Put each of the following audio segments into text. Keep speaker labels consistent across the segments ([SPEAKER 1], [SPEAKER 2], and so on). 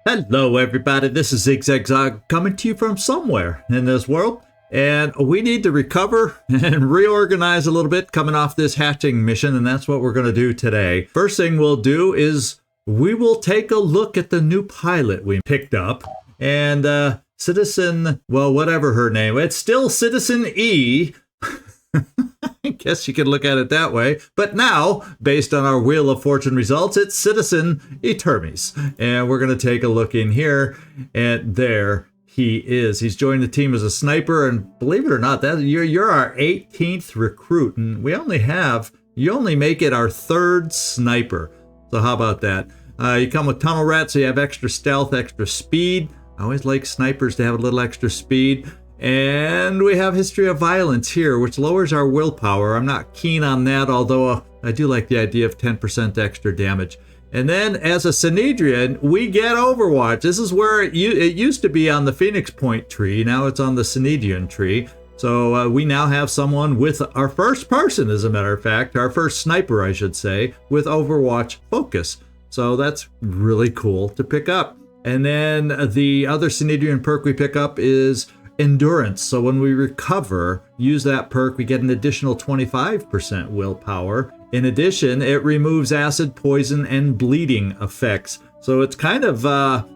[SPEAKER 1] Hello everybody, this is ZigZagZog coming to you from somewhere in this world, and we need to recover and reorganize a little bit coming off this hatching mission, and that's what we're going to do today. First thing we'll do is we will take a look at the new pilot we picked up, and Citizen, well, whatever her name, it's still Citizen E. I guess you could look at it that way. But now, based on our Wheel of Fortune results, it's Citizen Etermes. And we're going to take a look in here. And there he is. He's joined the team as a sniper. And believe it or not, that you're our 18th recruit. And you only make it our 3rd sniper. So how about that? You come with tunnel rats, so you have extra stealth, extra speed. I always like snipers to have a little extra speed. And we have History of Violence here, which lowers our willpower. I'm not keen on that, although I do like the idea of 10% extra damage. And then as a Synedrian, we get Overwatch. This is where it used to be on the Phoenix Point tree. Now it's on the Synedrian tree. So we now have someone with our first person, as a matter of fact, our first sniper, I should say, with Overwatch focus. So that's really cool to pick up. And then the other Synedrian perk we pick up is Endurance. So when we recover, use that perk, we get an additional 25% willpower. In addition, it removes acid, poison, and bleeding effects. So it's kind of a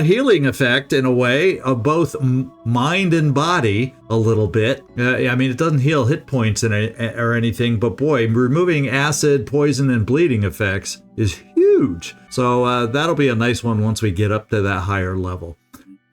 [SPEAKER 1] healing effect in a way of both mind and body a little bit. I mean, it doesn't heal hit points or anything, but boy, removing acid, poison, and bleeding effects is huge. So that'll be a nice one once we get up to that higher level.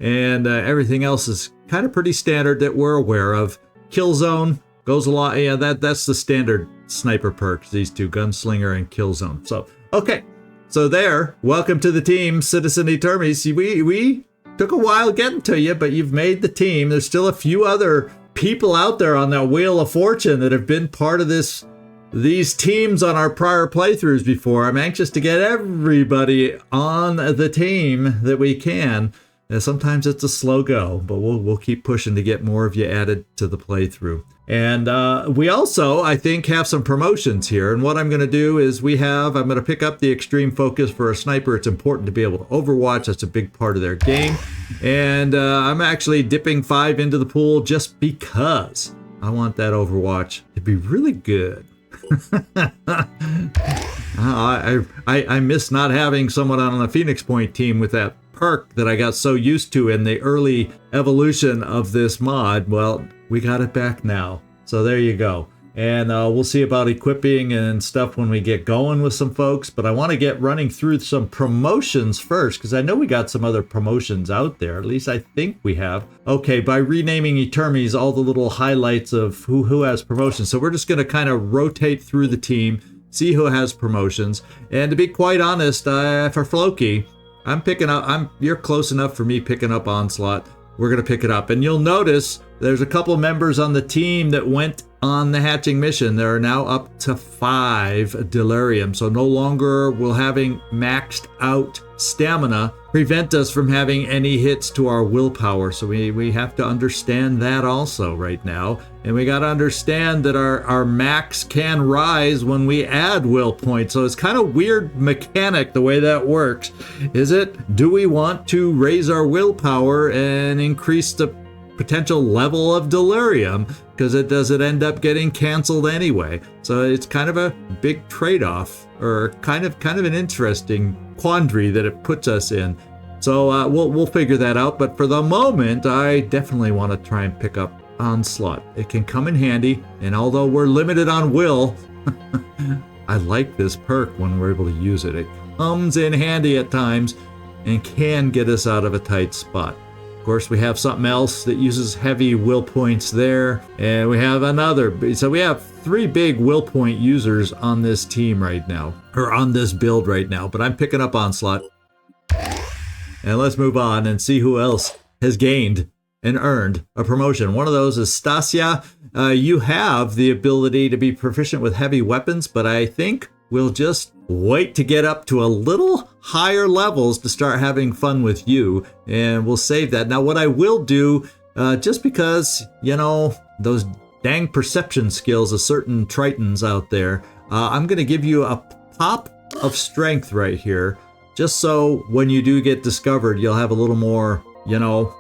[SPEAKER 1] And everything else is kind of pretty standard that we're aware of. Kill zone goes a lot. Yeah, that's the standard sniper perks, these two, Gunslinger and Kill Zone. So, okay. So there, welcome to the team, Citizen Etermes. We took a while getting to you, but you've made the team. There's still a few other people out there on that Wheel of Fortune that have been part of these teams on our prior playthroughs before. I'm anxious to get everybody on the team that we can. Sometimes it's a slow go, but we'll keep pushing to get more of you added to the playthrough. And we also, I think, have some promotions here. And what I'm going to do is I'm going to pick up the extreme focus for a sniper. It's important to be able to overwatch. That's a big part of their game. And I'm actually dipping 5 into the pool just because I want that overwatch to be really good. I miss not having someone on the Phoenix Point team with that perk that I got so used to in the early evolution of this mod. Well, we got it back now. So there you go. And we'll see about equipping and stuff when we get going with some folks. But I want to get running through some promotions first, because I know we got some other promotions out there. At least I think we have. Okay, by renaming Etermes, all the little highlights of who has promotions. So we're just going to kind of rotate through the team, see who has promotions. And to be quite honest, for Floki, I'm picking up, you're close enough for me picking up Onslaught. We're going to pick it up. And you'll notice there's a couple members on the team that went on the hatching mission. There are now up to 5 delirium. So no longer will having maxed out stamina prevent us from having any hits to our willpower. So we have to understand that also right now. And we got to understand that our max can rise when we add will points. So it's kind of weird mechanic the way that works. Do we want to raise our willpower and increase the potential level of delirium, because does it end up getting canceled anyway? So it's kind of a big trade-off, or kind of an interesting quandary that it puts us in. So we'll figure that out. But for the moment, I definitely want to try and pick up Onslaught. It can come in handy, and although we're limited on will, I like this perk when we're able to use it. It comes in handy at times and can get us out of a tight spot. Of course, we have something else that uses heavy will points there, and we have another. So we have 3 big will point users on this team right now, or on this build right now, but I'm picking up Onslaught. And let's move on and see who else has gained and earned a promotion. One of those is Stasia. You have the ability to be proficient with heavy weapons, but I think we'll just wait to get up to a little higher levels to start having fun with you, and we'll save that. Now, what I will do, just because, those dang perception skills of certain Tritons out there, I'm going to give you a pop of strength right here, just so when you do get discovered, you'll have a little more, you know,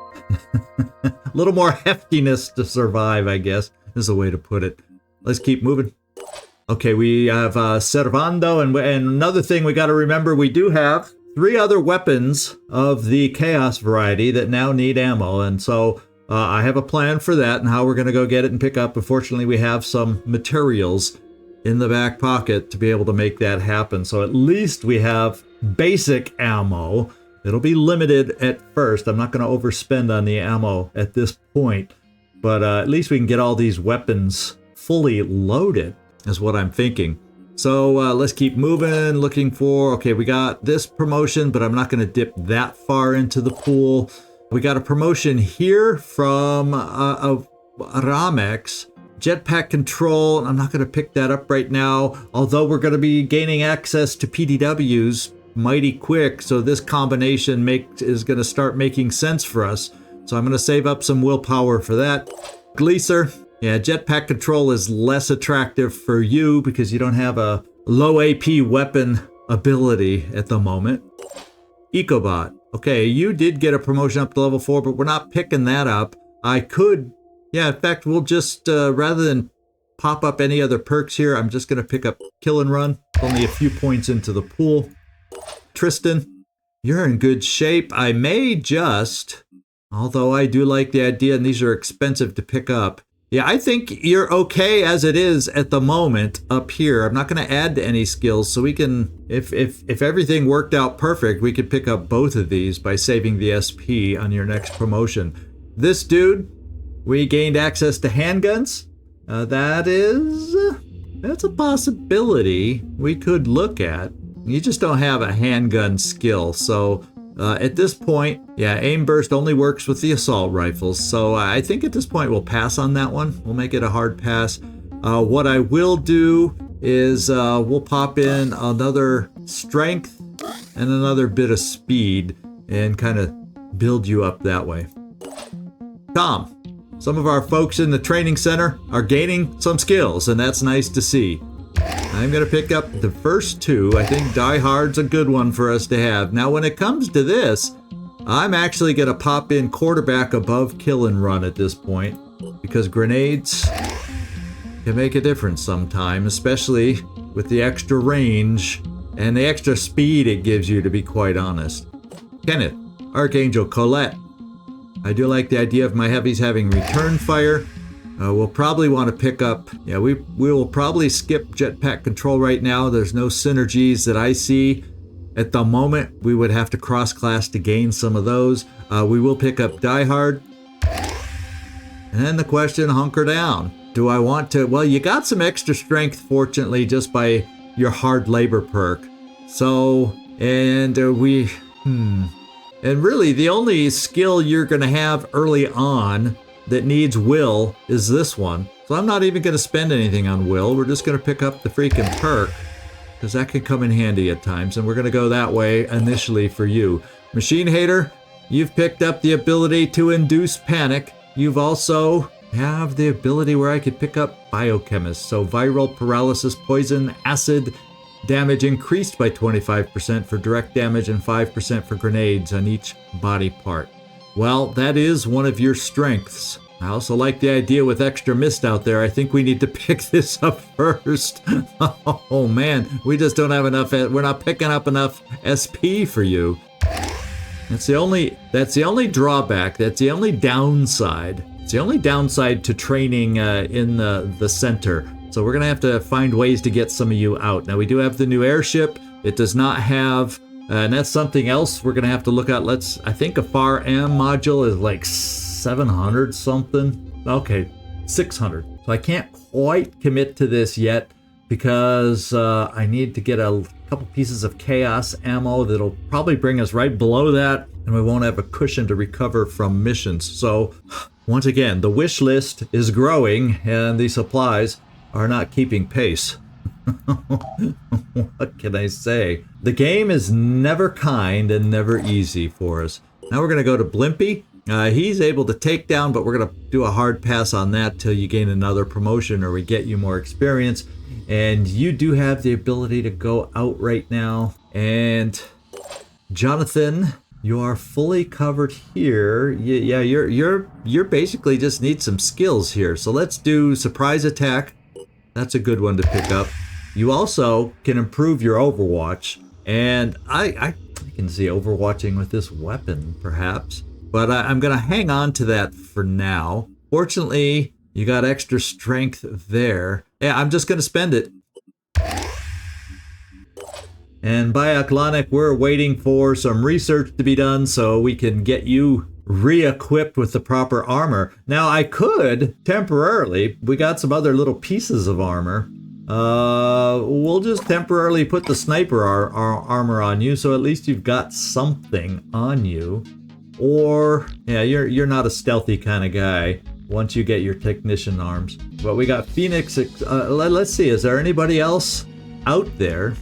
[SPEAKER 1] a little more heftiness to survive, I guess, is a way to put it. Let's keep moving. Okay, we have Servando, and another thing we got to remember, we do have 3 other weapons of the Chaos variety that now need ammo, and so I have a plan for that and how we're going to go get it and pick up. Unfortunately, we have some materials in the back pocket to be able to make that happen, so at least we have basic ammo. It'll be limited at first. I'm not going to overspend on the ammo at this point, but at least we can get all these weapons fully loaded, is what I'm thinking. So let's keep moving, looking for, okay, we got this promotion, but I'm not going to dip that far into the pool. We got a promotion here from Ramex. Jetpack control, I'm not going to pick that up right now, although we're going to be gaining access to PDWs mighty quick, so this combination is going to start making sense for us. So I'm going to save up some willpower for that. Gleaser. Yeah, jetpack control is less attractive for you because you don't have a low AP weapon ability at the moment. Ecobot. Okay, you did get a promotion up to level 4, but we're not picking that up. I could, yeah, in fact, we'll just, rather than pop up any other perks here, I'm just going to pick up Kill and Run. Only a few points into the pool. Tristan, you're in good shape. I may just, although I do like the idea, and these are expensive to pick up, yeah, I think you're okay as it is at the moment up here. I'm not going to add to any skills, so we can, if everything worked out perfect, we could pick up both of these by saving the SP on your next promotion. This dude, we gained access to handguns. That's a possibility we could look at. You just don't have a handgun skill, so at this point, yeah, aim burst only works with the assault rifles, so I think at this point we'll pass on that one. We'll make it a hard pass. What I will do is we'll pop in another strength and another bit of speed and kind of build you up that way. Tom, some of our folks in the training center are gaining some skills, and that's nice to see. I'm going to pick up the first 2. I think Die Hard's a good one for us to have. Now, when it comes to this, I'm actually going to pop in quarterback above Kill and Run at this point, because grenades can make a difference sometime, especially with the extra range and the extra speed it gives you, to be quite honest. Kenneth, Archangel Colette. I do like the idea of my heavies having return fire. We'll probably want to pick up, yeah, we will probably skip jetpack control right now. There's no synergies that I see at the moment. We would have to cross class to gain some of those. We will pick up Die Hard. And then the question, hunker down. Do I want to, well, you got some extra strength, fortunately, just by your hard labor perk. So, and and really the only skill you're going to have early on that needs will is this one. So I'm not even going to spend anything on will. We're just going to pick up the freaking perk, because that can come in handy at times, and we're going to go that way initially for you. Machine Hater, you've picked up the ability to induce panic. You've also have the ability where I could pick up Biochemist. So viral, paralysis, poison, acid damage increased by 25% for direct damage and 5% for grenades on each body part. Well, that is one of your strengths. I also like the idea with extra mist out there. I think we need to pick this up first. Oh man, we just don't have enough. We're not picking up enough SP for you. That's the only drawback. That's the only downside. It's the only downside to training in the center. So we're gonna have to find ways to get some of you out. Now we do have the new airship. It does not have. And that's something else we're going to have to look at. I think a FAR M module is like 700 something. Okay, 600. So I can't quite commit to this yet because I need to get a couple pieces of Chaos ammo that'll probably bring us right below that, and we won't have a cushion to recover from missions. So once again, the wish list is growing and the supplies are not keeping pace. What can I say? The game is never kind and never easy for us. Now we're going to go to Blimpy. He's able to take down, but we're going to do a hard pass on that till you gain another promotion or we get you more experience. And you do have the ability to go out right now. And Jonathan, you are fully covered here. Yeah, you're basically just need some skills here. So let's do surprise attack. That's a good one to pick up. You also can improve your Overwatch, and I can see overwatching with this weapon perhaps, but I'm gonna hang on to that for now. Fortunately, you got extra strength there. Yeah, I'm just gonna spend it. And Bioklonic, we're waiting for some research to be done so we can get you re-equipped with the proper armor. Now, I could temporarily, we got some other little pieces of armor. We'll just temporarily put the sniper armor on you, so at least you've got something on you. Or, yeah, you're not a stealthy kind of guy once you get your technician arms. But we got Phoenix. Let's see, is there anybody else out there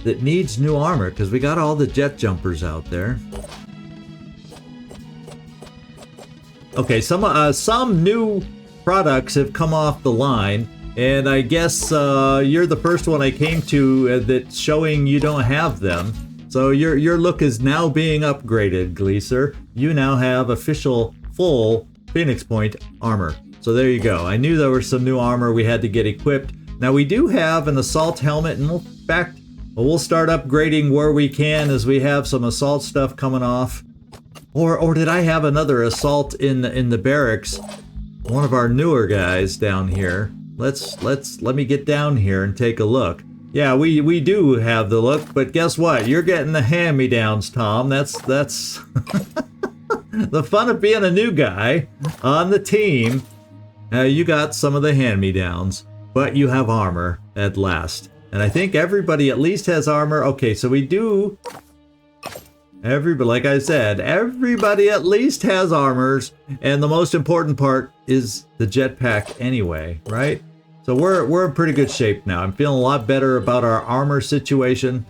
[SPEAKER 1] that needs new armor? Because we got all the jet jumpers out there. Okay, some new products have come off the line, and I guess you're the first one I came to that's showing you don't have them. So your look is now being upgraded, Gleeser. You now have official full Phoenix Point armor. So there you go. I knew there was some new armor we had to get equipped. Now we do have an assault helmet, and in fact, we'll start upgrading where we can as we have some assault stuff coming off. Or did I have another assault in the barracks? One of our newer guys down here. Let me get down here and take a look. Yeah, we do have the look, but guess what? You're getting the hand-me-downs, Tom. That's the fun of being a new guy on the team. You got some of the hand-me-downs, but you have armor at last. And I think everybody at least has armor. Okay, so we do. Like I said, everybody at least has armors, and the most important part is the jetpack anyway, right? So we're in pretty good shape now. I'm feeling a lot better about our armor situation,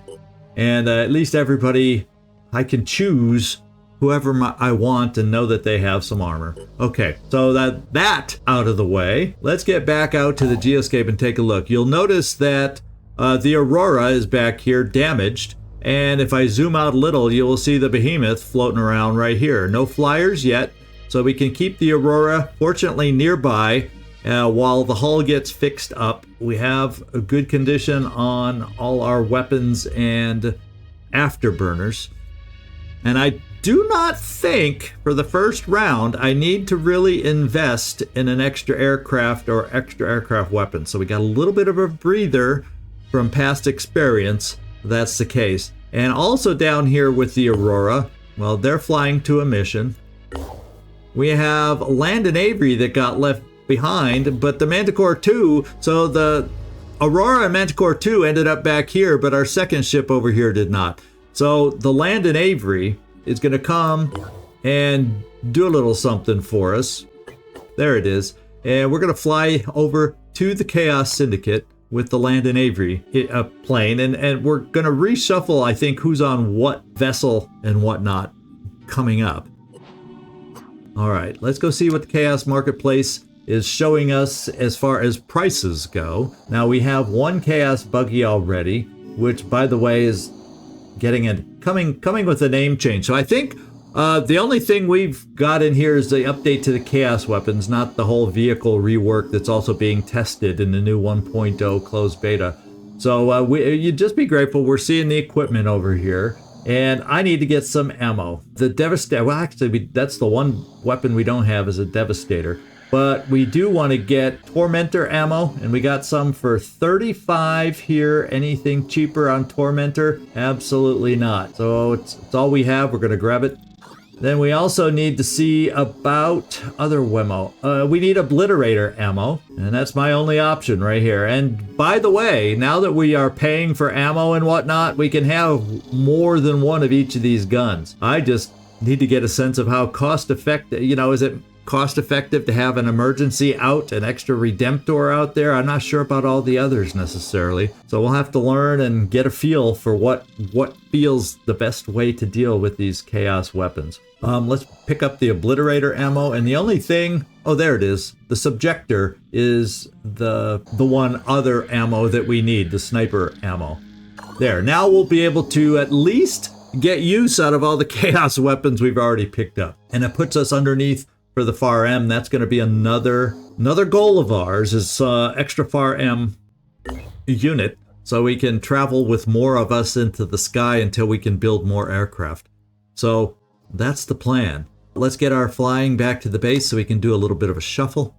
[SPEAKER 1] and at least everybody, I can choose whoever I want and know that they have some armor. Okay, so that out of the way, let's get back out to the Geoscape and take a look. You'll notice that the Aurora is back here damaged. And if I zoom out a little, you will see the Behemoth floating around right here. No flyers yet, so we can keep the Aurora fortunately nearby while the hull gets fixed up. We have a good condition on all our weapons and afterburners. And I do not think for the first round I need to really invest in an extra aircraft or extra aircraft weapon. So we got a little bit of a breather from past experience. That's the case. And also down here with the Aurora, well, they're flying to a mission. We have Land and Avery that got left behind, but the Manticore 2, so the Aurora and Manticore 2 ended up back here, but our second ship over here did not. So the Land and Avery is going to come and do a little something for us. There it is. And we're going to fly over to the Chaos Syndicate with the Land and Avery plane, and we're going to reshuffle, I think, who's on what vessel and whatnot coming up. All right, let's go see what the Chaos Marketplace is showing us as far as prices go. Now, we have one Chaos Buggy already, which, by the way, is coming with a name change. So I think the only thing we've got in here is the update to the Chaos weapons, not the whole vehicle rework that's also being tested in the new 1.0 closed beta. So you just be grateful. We're seeing the equipment over here, and I need to get some ammo. The Devastator, well, actually, that's the one weapon we don't have is a Devastator. But we do want to get Tormentor ammo, and we got some for 35 here. Anything cheaper on Tormentor? Absolutely not. So it's all we have. We're going to grab it. Then we also need to see about other ammo. We need Obliterator ammo, and that's my only option right here. And by the way, now that we are paying for ammo and whatnot, we can have more than one of each of these guns. I just need to get a sense of how cost effective, is it cost effective to have an emergency out, an extra Redemptor out there? I'm not sure about all the others necessarily. So we'll have to learn and get a feel for what feels the best way to deal with these Chaos weapons. Let's pick up the Obliterator ammo, and the only thing, oh, there it is. The Subjector is the one other ammo that we need, the sniper ammo. There, now we'll be able to at least get use out of all the Chaos weapons we've already picked up. And it puts us underneath for the Far M. That's going to be another goal of ours is extra Far M unit, so we can travel with more of us into the sky until we can build more aircraft. So that's the plan. Let's get our flying back to the base so we can do a little bit of a shuffle.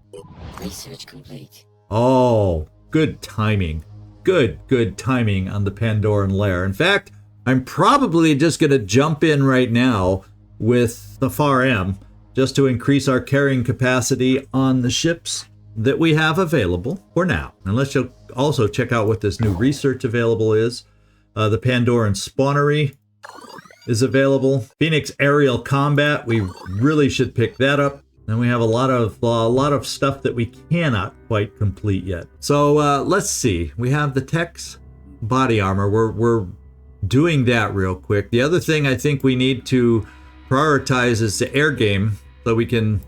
[SPEAKER 2] Research complete.
[SPEAKER 1] Oh, good timing. Good timing on the Pandoran lair. In fact, I'm probably just going to jump in right now with the Far M just to increase our carrying capacity on the ships that we have available for now. And let's also check out what this new research available is. The Pandoran spawnery is available. Phoenix aerial combat, we really should pick that up. And we have a lot of stuff that we cannot quite complete yet. So let's see. We have the Tech's body armor. We're doing that real quick. The other thing I think we need to prioritize is the air game, so we can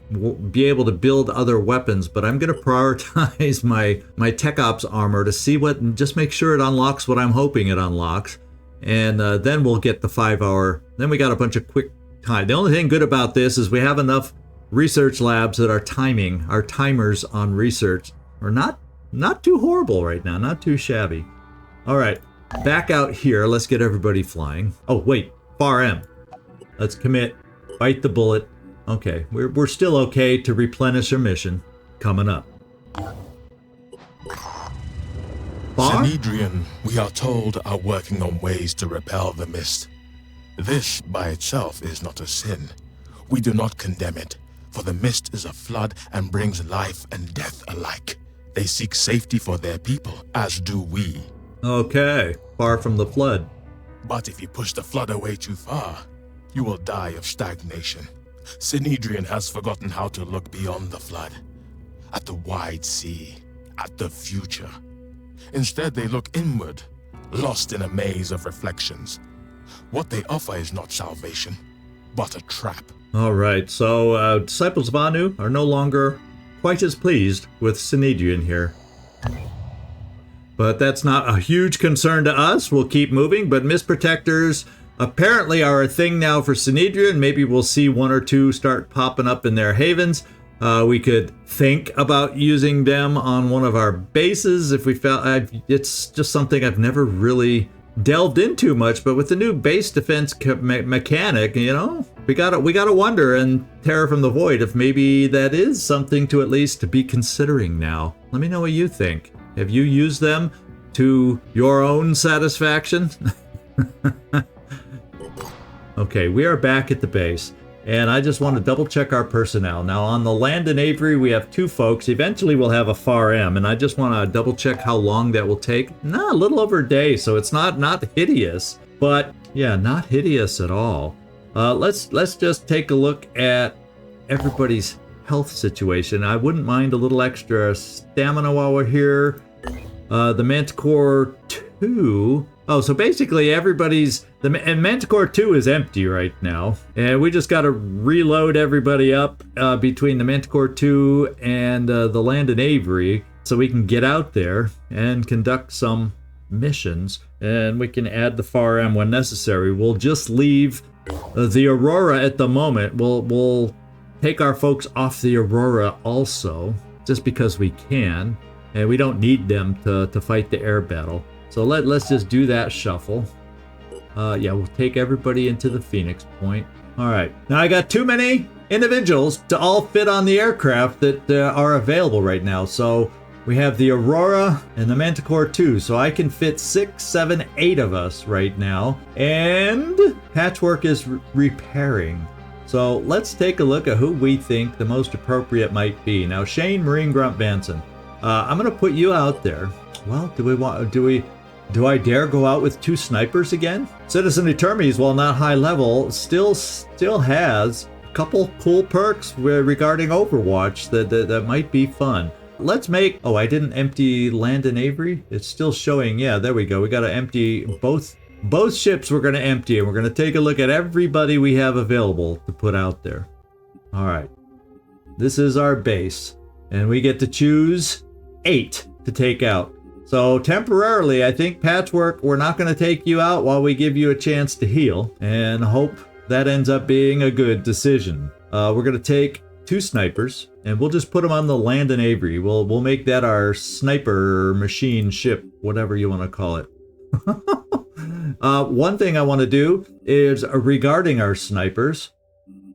[SPEAKER 1] be able to build other weapons. But I'm going to prioritize my Tech Ops armor to see what, just make sure it unlocks what I'm hoping it unlocks. And then we'll get the 5-hour. Then we got a bunch of quick time. The only thing good about this is we have enough research labs that our timers on research are not too horrible right now, not too shabby. All right, back out here. Let's get everybody flying. Oh wait, Far M. Let's commit, bite the bullet. Okay, we're still okay to replenish our mission coming up. Far?
[SPEAKER 3] Synedrian, we are told, are working on ways to repel the mist. This by itself is not a sin. We do not condemn it, for the mist is a flood and brings life and death alike. They seek safety for their people, as do we.
[SPEAKER 1] Okay, far from the flood.
[SPEAKER 3] But if you push the flood away too far, you will die of stagnation. Synedrian has forgotten how to look beyond the flood, at the wide sea, at the future. Instead, they look inward, lost in a maze of reflections. What they offer is not salvation, but a trap.
[SPEAKER 1] All right, so Disciples of Anu are no longer quite as pleased with Synedrian here. But that's not a huge concern to us. We'll keep moving, but Mist Protectors apparently are a thing now for Synedrian. Maybe we'll see one or two start popping up in their havens. We could think about using them on one of our bases if we felt. It's just something I've never really delved into much, but with the new base defense mechanic, you know, we gotta wonder, and Terror from the Void, if maybe that is something to at least be considering now. Let me know what you think. Have you used them to your own satisfaction? Okay, we are back at the base, and I just want to double check our personnel. Now on the land in Avery, we have 2 folks. Eventually we'll have a Far M, and I just want to double check how long that will take. A little over a day, so it's not hideous, but yeah, not hideous at all. Let's just take a look at everybody's health situation. I wouldn't mind a little extra stamina while we're here. The Manticore 2. Oh, so basically everybody's... And Manticore 2 is empty right now. And we just got to reload everybody up between the Manticore 2 and the land in Avery, so we can get out there and conduct some missions. And we can add the Far M when necessary. We'll just leave the Aurora at the moment. We'll take our folks off the Aurora also, just because we can. And we don't need them to fight the air battle. So let's just do that shuffle. Yeah, we'll take everybody into the Phoenix Point. All right. Now I got too many individuals to all fit on the aircraft that are available right now. So we have the Aurora and the Manticore 2. So I can fit 6, 7, 8 of us right now. And Patchwork is repairing. So let's take a look at who we think the most appropriate might be. Now, Shane Marine Grunt Vanson. I'm going to put you out there. Well, do I dare go out with 2 snipers again? Citizen Etermes, while not high level, still has a couple cool perks regarding Overwatch that might be fun. Let's make... Oh, I didn't empty land in Avery? It's still showing. Yeah, there we go. We got to empty both ships. We're going to empty, and we're going to take a look at everybody we have available to put out there. All right. This is our base, and we get to choose 8 to take out. So temporarily, I think Patchwork, we're not going to take you out while we give you a chance to heal, and hope that ends up being a good decision. We're going to take 2 snipers, and we'll just put them on the Landon Avery. We'll make that our sniper machine ship, whatever you want to call it. One thing I want to do is regarding our snipers.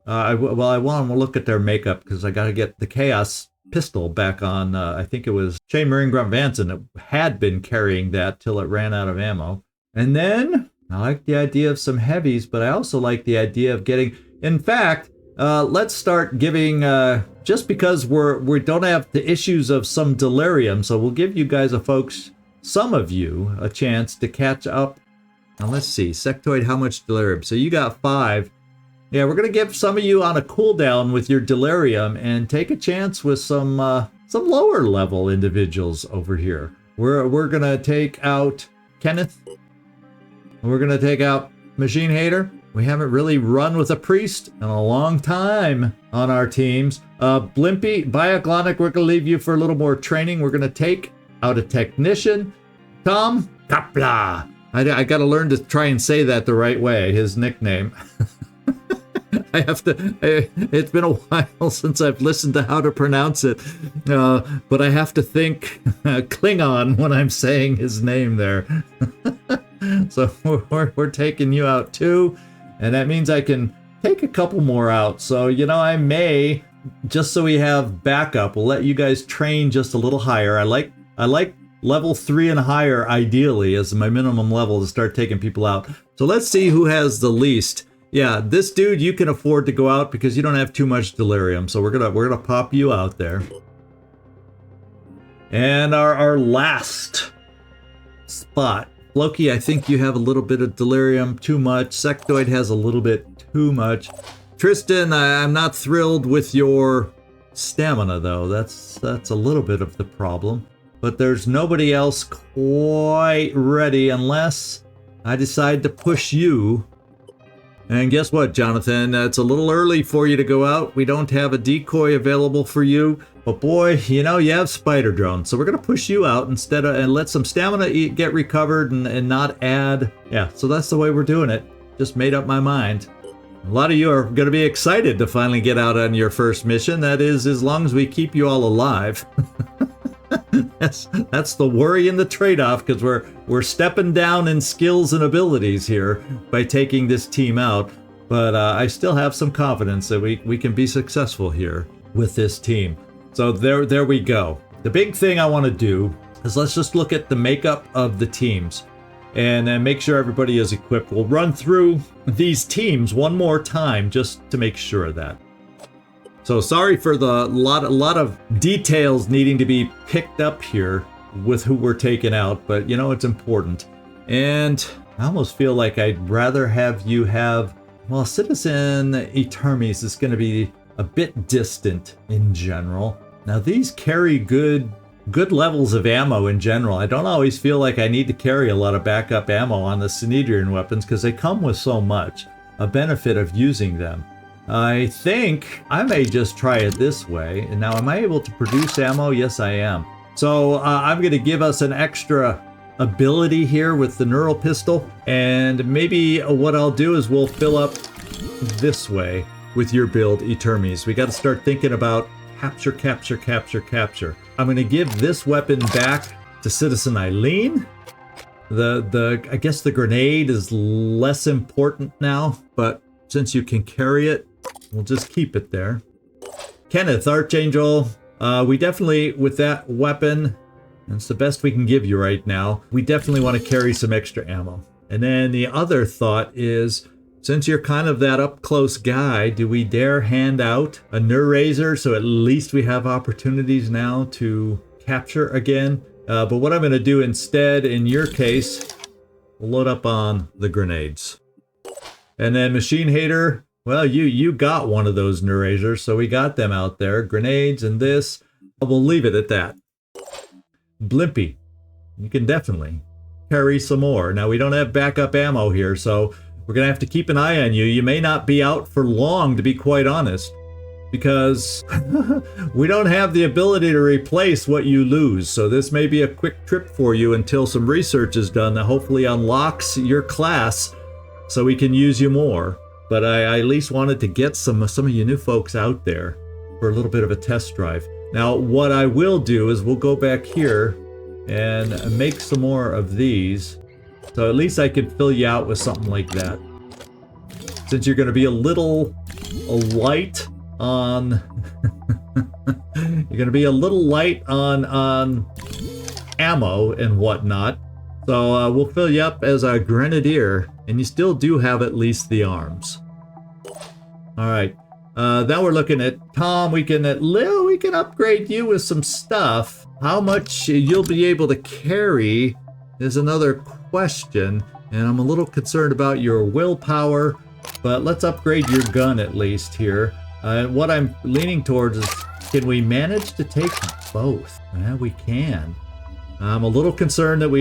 [SPEAKER 1] I want to look at their makeup because I got to get the Chaos pistol back on. I think it was Shane Marine Grunt Vanson that had been carrying that till it ran out of ammo. And then I like the idea of some heavies, but I also like the idea of getting, in fact, let's start giving, just because we don't have the issues of some delirium, so we'll give you guys, some of you, a chance to catch up. Now let's see, Sectoid, how much delirium? So you got 5. Yeah, we're gonna give some of you on a cooldown with your delirium and take a chance with some lower level individuals over here. We're gonna take out Kenneth. We're gonna take out Machine Hater. We haven't really run with a priest in a long time on our teams. Blimpy, Bioglonic, we're gonna leave you for a little more training. We're gonna take out a technician. Tom Kapla. I gotta learn to try and say that the right way, his nickname. It's been a while since I've listened to how to pronounce it, but I have to think Klingon when I'm saying his name there. So we're taking you out too, and that means I can take a couple more out. So, I may, just so we have backup, we'll let you guys train just a little higher. I like level 3 and higher, ideally, as my minimum level to start taking people out. So let's see who has the least. Yeah, this dude you can afford to go out because you don't have too much delirium. So we're gonna pop you out there. And our last spot, Loki, I think you have a little bit of delirium, too much. Sectoid has a little bit too much. Tristan, I'm not thrilled with your stamina though. That's a little bit of the problem. But there's nobody else quite ready unless I decide to push you. And guess what, Jonathan? It's a little early for you to go out. We don't have a decoy available for you. But boy, you have spider drones. So we're going to push you out instead of, and let some stamina get recovered and not add. Yeah, so that's the way we're doing it. Just made up my mind. A lot of you are going to be excited to finally get out on your first mission. That is, as long as we keep you all alive. That's the worry and the trade-off, because we're stepping down in skills and abilities here by taking this team out. But I still have some confidence that we can be successful here with this team. So there we go. The big thing I want to do is let's just look at the makeup of the teams and then make sure everybody is equipped. We'll run through these teams one more time just to make sure of that. So sorry for the lot of details needing to be picked up here with who we're taking out, but it's important. And I almost feel like I'd rather have you have, well, Citizen Etermes is going to be a bit distant in general. Now these carry good levels of ammo in general. I don't always feel like I need to carry a lot of backup ammo on the Synedrian weapons because they come with so much, a benefit of using them. I think I may just try it this way. And now, am I able to produce ammo? Yes, I am. So I'm going to give us an extra ability here with the neural pistol. And maybe what I'll do is we'll fill up this way with your build, Etermes. We got to start thinking about capture, capture, capture, capture. I'm going to give this weapon back to Citizen Eileen. I guess the grenade is less important now, but since you can carry it, we'll just keep it there. Kenneth, Archangel, we definitely, with that weapon, it's the best we can give you right now, we definitely want to carry some extra ammo. And then the other thought is, since you're kind of that up-close guy, do we dare hand out a Neuraiser so at least we have opportunities now to capture again? But what I'm going to do instead, in your case, we'll load up on the grenades. And then Machine Hater, well, you got one of those Neuraisers, so we got them out there. Grenades and this. We'll leave it at that. Blimpy, you can definitely carry some more. Now, we don't have backup ammo here, so we're going to have to keep an eye on you. You may not be out for long, to be quite honest. because we don't have the ability to replace what you lose. So this may be a quick trip for you until some research is done that hopefully unlocks your class so we can use you more. But I at least wanted to get some of you new folks out there for a little bit of a test drive. Now, what I will do is we'll go back here and make some more of these. So at least I can fill you out with something like that. Since you're going to be a little light on... you're going to be a little light on ammo and whatnot. So we'll fill you up as a grenadier, and you still do have at least the arms. All right. Now we're looking at Tom. We can upgrade you with some stuff. How much you'll be able to carry is another question, and I'm a little concerned about your willpower. But let's upgrade your gun at least here. What I'm leaning towards is, can we manage to take both? Yeah, we can. I'm a little concerned that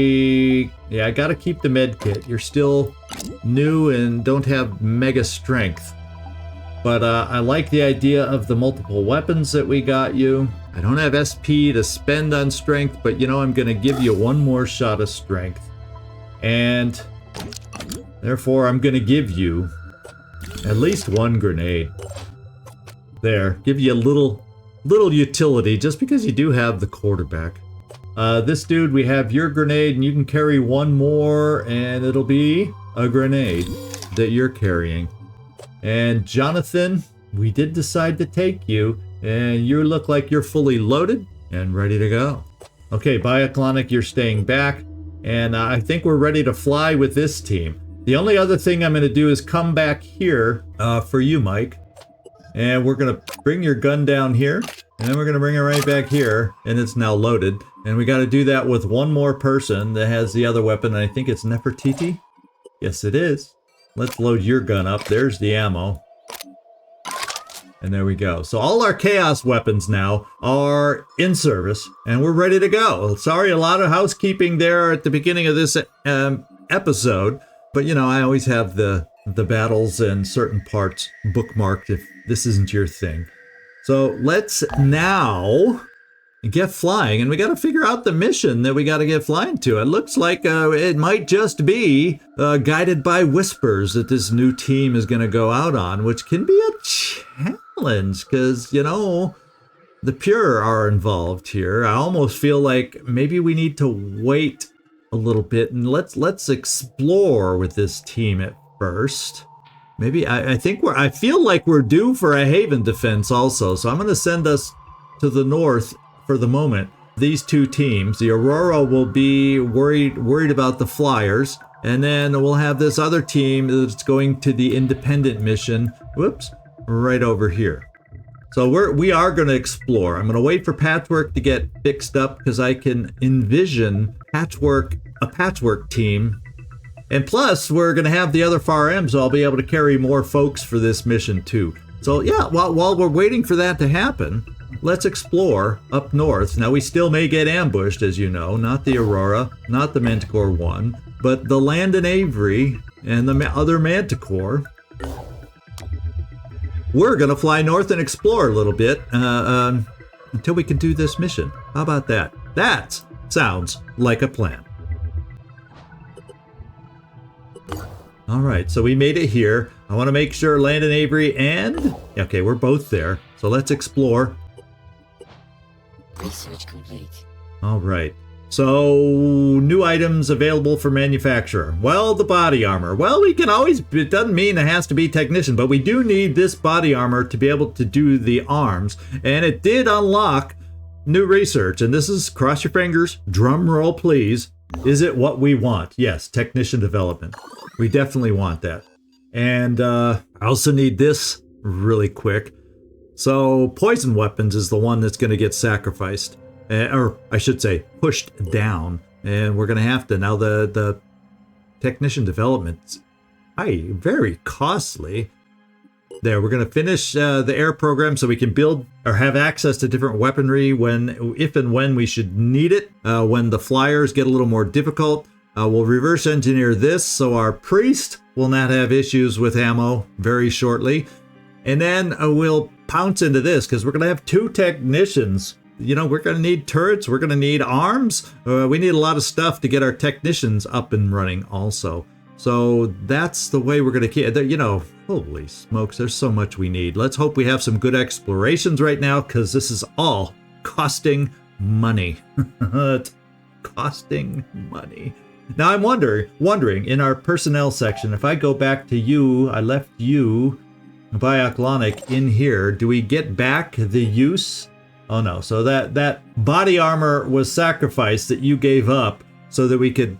[SPEAKER 1] I gotta keep the med kit. You're still new and don't have mega strength. But I like the idea of the multiple weapons that we got you. I don't have SP to spend on strength, but you know, I'm gonna give you one more shot of strength. And therefore, I'm gonna give you at least one grenade. There, give you a little utility just because you do have the quarterback. This dude, we have your grenade, and you can carry one more, and it'll be a grenade that you're carrying. And Jonathan, we did decide to take you, and you look like you're fully loaded and ready to go. Okay, Bioclonic, you're staying back, and I think we're ready to fly with this team. The only other thing I'm going to do is come back here for you, Mike. And we're going to bring your gun down here. And then we're going to bring it right back here. And it's now loaded. And we got to do that with one more person that has the other weapon. And I think it's Nefertiti. Yes, it is. Let's load your gun up. There's the ammo. And there we go. So all our Chaos weapons now are in service. And we're ready to go. Sorry, a lot of housekeeping there at the beginning of this episode. But, you know, I always have the battles and certain parts bookmarked if this isn't your thing. So let's now get flying. And we got to figure out the mission that we got to get flying to. It looks like it might just be guided by whispers that this new team is going to go out on, which can be a challenge because, you know, the Pure are involved here. I almost feel like maybe we need to wait a little bit and let's explore with this team at first. Maybe I feel like we're due for a haven defense also, so I'm going to send us to the north for the moment. These two teams, the Aurora will be worried about the Flyers, and then we'll have this other team that's going to the independent mission. Whoops, right over here. So we are going to explore. I'm going to wait for Patchwork to get fixed up because I can envision a Patchwork team. And plus, we're going to have the other Far M's, so I'll be able to carry more folks for this mission too. So yeah, while we're waiting for that to happen, let's explore up north. Now we still may get ambushed, as you know, not the Aurora, not the Manticore 1, but the Landon Avery and the other Manticore. We're going to fly north and explore a little bit until we can do this mission. How about that? That sounds like a plan. All right, so we made it here. I want to make sure Landon Avery and... Okay, we're both there. So let's explore.
[SPEAKER 2] Research complete.
[SPEAKER 1] All right. So, new items available for manufacturer. Well, the body armor. Well, we can always, it doesn't mean it has to be technician, but we do need this body armor to be able to do the arms. And it did unlock new research. And this is, cross your fingers, drum roll please. Is it what we want? Yes, technician development. We definitely want that. And I also need this really quick. So, poison weapons is the one that's going to get sacrificed. Or I should say, pushed down. And we're going to have to, now the technician development's very costly. There, we're going to finish the air program so we can build or have access to different weaponry if and when we should need it. When the flyers get a little more difficult, we'll reverse engineer this so our priest will not have issues with ammo very shortly. And then we'll pounce into this because we're going to have 2 technicians. You know, we're going to need turrets. We're going to need arms. We need a lot of stuff to get our technicians up and running also. So that's the way we're going to keep, you know, holy smokes, there's so much we need. Let's hope we have some good explorations right now because this is all costing money. It's costing money. Now I'm wondering in our personnel section, if I go back to you, I left you, Bioklonic, in here, do we get back the use? Oh no, so that body armor was sacrificed that you gave up so that we could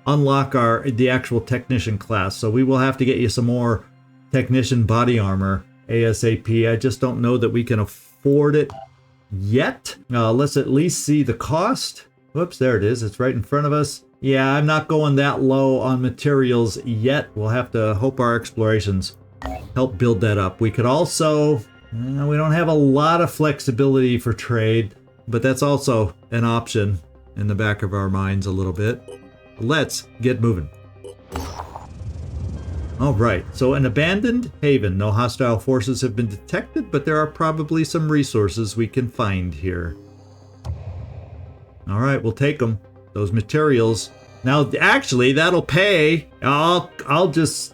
[SPEAKER 1] unlock the actual technician class. So we will have to get you some more technician body armor ASAP. I just don't know that we can afford it yet. Let's at least see the cost. Whoops, there it is. It's right in front of us. Yeah, I'm not going that low on materials yet. We'll have to hope our explorations help build that up. We could also, we don't have a lot of flexibility for trade, but that's also an option in the back of our minds a little bit. Let's get moving. All right, so an abandoned haven. No hostile forces have been detected, but there are probably some resources we can find here. All right, we'll take them. Those materials. Now, actually, that'll pay. I'll just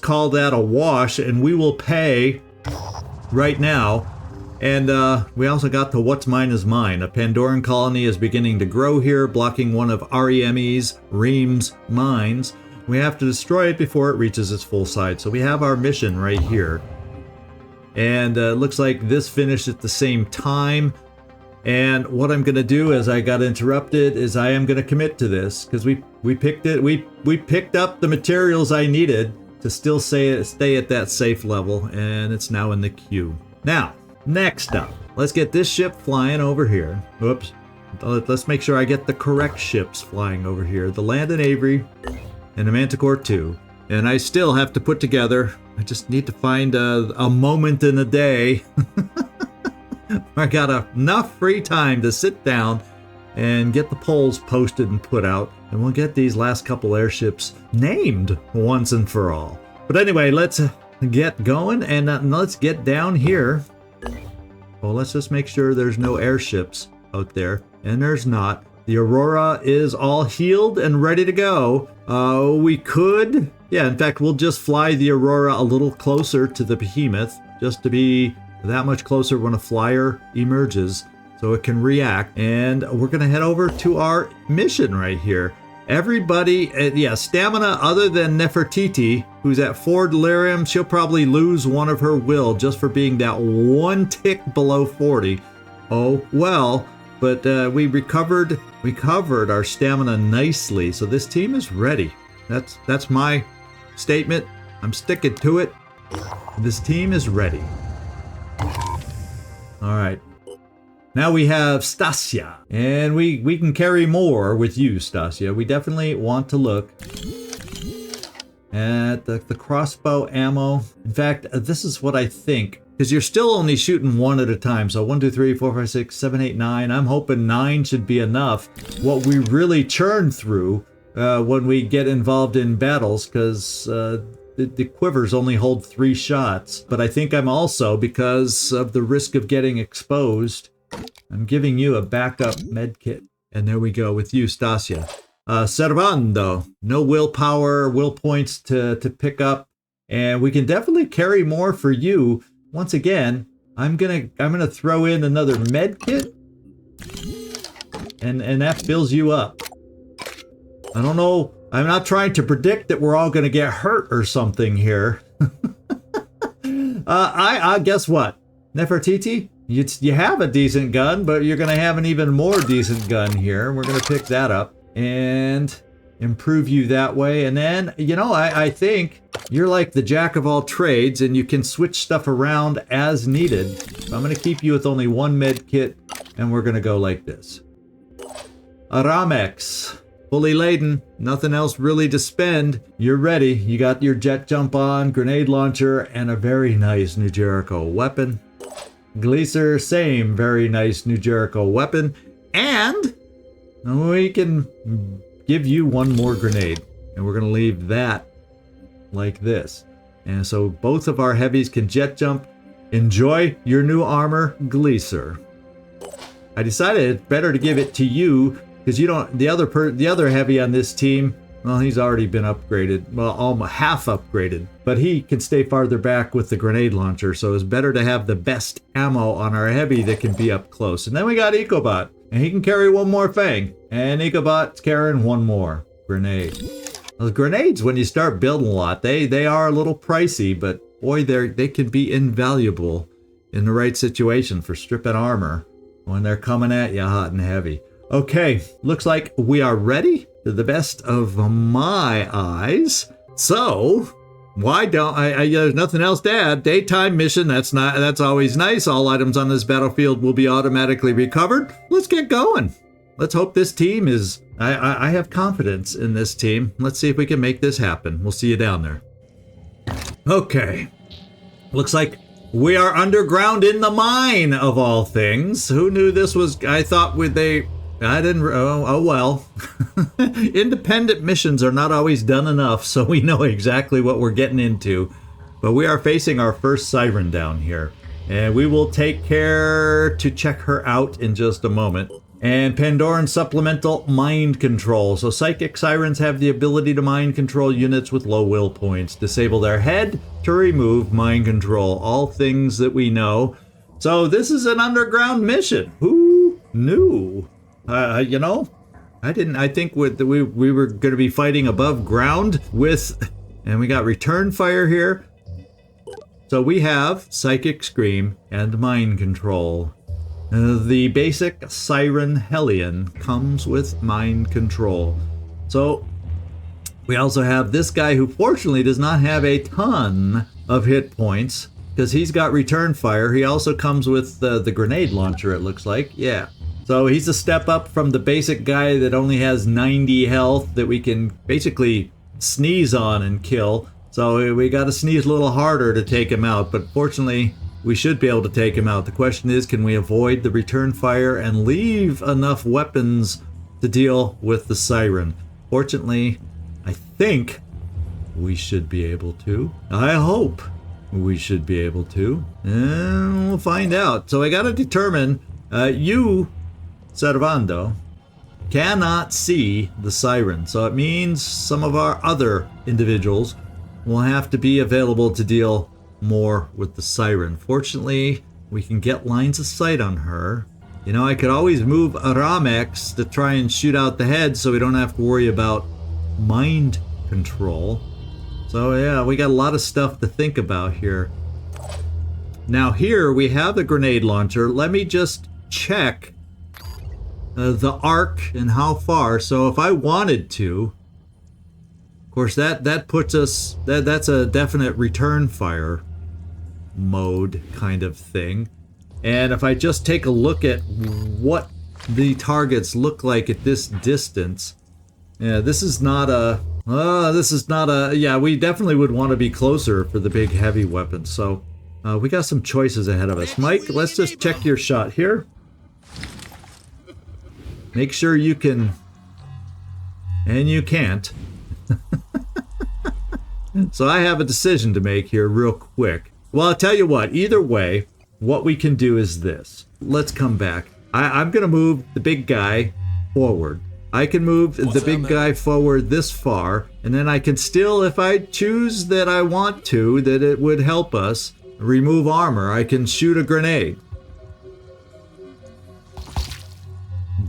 [SPEAKER 1] call that a wash, and we will pay right now. And we also got the What's Mine is Mine. A Pandoran colony is beginning to grow here, blocking one of Reem's mines. We have to destroy it before it reaches its full size. So we have our mission right here. And it looks like this finished at the same time. And what I'm going to do, as I got interrupted, is I am going to commit to this. Because we picked it. We picked up the materials I needed to still stay at that safe level. And it's now in the queue. Now, next up, let's get this ship flying over here. Whoops. Let's make sure I get the correct ships flying over here. The Landon Avery and the Manticore 2. And I still have to put together, I just need to find a moment in a day. I got enough free time to sit down and get the polls posted and put out. And we'll get these last couple airships named once and for all. But anyway, let's get going and let's get down here. Well, let's just make sure there's no airships out there. And there's not. The Aurora is all healed and ready to go. We could, yeah, in fact, we'll just fly the Aurora a little closer to the Behemoth, just to be that much closer when a flyer emerges, so it can react. And we're gonna head over to our mission right here. Everybody, yeah, stamina other than Nefertiti, who's at 4 delirium, she'll probably lose one of her will just for being that 1 tick below 40. Oh, well. But we recovered our stamina nicely, so this team is ready. That's my statement. I'm sticking to it. This team is ready. All right. Now we have Stasia, and we can carry more with you, Stasia. We definitely want to look at the crossbow ammo. In fact, this is what I think. Because you're still only shooting 1 at a time. So 1, 2, 3, 4, 5, 6, 7, 8, 9. I'm hoping 9 should be enough. What we really churn through when we get involved in battles, because the quivers only hold 3 shots. But I think I'm also, because of the risk of getting exposed, I'm giving you a backup med kit. And there we go with you, Stasia. Servando. No willpower, will points to pick up. And we can definitely carry more for you. Once again, I'm gonna throw in another med kit, and that fills you up. I don't know. I'm not trying to predict that we're all gonna get hurt or something here. I guess what, Nefertiti, you have a decent gun, but you're gonna have an even more decent gun here. We're gonna pick that up and improve you that way. And then, you know, I think you're like the jack of all trades and you can switch stuff around as needed. So I'm going to keep you with only 1 med kit, and we're going to go like this. Aramex, fully laden, nothing else really to spend. You're ready. You got your jet jump on, grenade launcher, and a very nice New Jericho weapon. Gleaser, same very nice New Jericho weapon. And we can give you 1 more grenade, and we're going to leave that like this. And so both of our heavies can jet jump, Enjoy your new armor, Gleeser. I decided it's better to give it to you because you don't. The other heavy on this team, well, he's already been upgraded. Well, almost half upgraded, but he can stay farther back with the grenade launcher. So it's better to have the best ammo on our heavy that can be up close. And then we got Ecobot, and he can carry one more Fang, and Ecobot's carrying one more grenade. Those grenades, when you start building a lot, they are a little pricey, but boy, they can be invaluable in the right situation for stripping armor when they're coming at you hot and heavy. Okay, looks like we are ready to the best of my eyes. So, why don't there's nothing else to add. Daytime mission, that's always nice. All items on this battlefield will be automatically recovered. Let's get going. Let's hope this team is, I have confidence in this team. Let's see if we can make this happen. We'll see you down there. Okay, looks like we are underground in the mine of all things. Who knew this was, I didn't, oh well. Independent missions are not always done enough, so we know exactly what we're getting into. But we are facing our first siren down here, and we will take care to check her out in just a moment. And Pandoran supplemental mind control. So psychic sirens have the ability to mind control units with low will points. Disable their head to remove mind control. All things that we know. So this is an underground mission. Who knew? You know, I think we were going to be fighting above ground with, and we got return fire here. So we have psychic scream and mind control. The basic Siren Hellion comes with mind control. So we also have this guy who fortunately does not have a ton of hit points because he's got return fire. He also comes with the grenade launcher, it looks like. Yeah. So he's a step up from the basic guy that only has 90 health that we can basically sneeze on and kill. So we got to sneeze a little harder to take him out, but fortunately we should be able to take him out. The question is, can we avoid the return fire and leave enough weapons to deal with the siren? Fortunately, I think we should be able to. I hope we should be able to. And we'll find out. So I got to determine, you, Servando, cannot see the siren. So it means some of our other individuals will have to be available to deal more with the siren. Fortunately, we can get lines of sight on her. You know, I could always move Aramex to try and shoot out the head so we don't have to worry about mind control. So yeah, we got a lot of stuff to think about here. Now here we have the grenade launcher. Let me just check the arc and how far. So if I wanted to, of course that puts us, that's a definite return fire mode kind of thing. And if I just take a look at what the targets look like at this distance, yeah, this is not a, yeah, we definitely would want to be closer for the big heavy weapons. So we got some choices ahead of us. Mike, let's just check your shot here. Make sure you can, and you can't. So I have a decision to make here real quick. Well, I'll tell you what, either way, what we can do is this. Let's come back. I'm going to move the big guy forward. I can move the big guy forward this far, and then I can still, if I choose that I want to, that it would help us remove armor, I can shoot a grenade.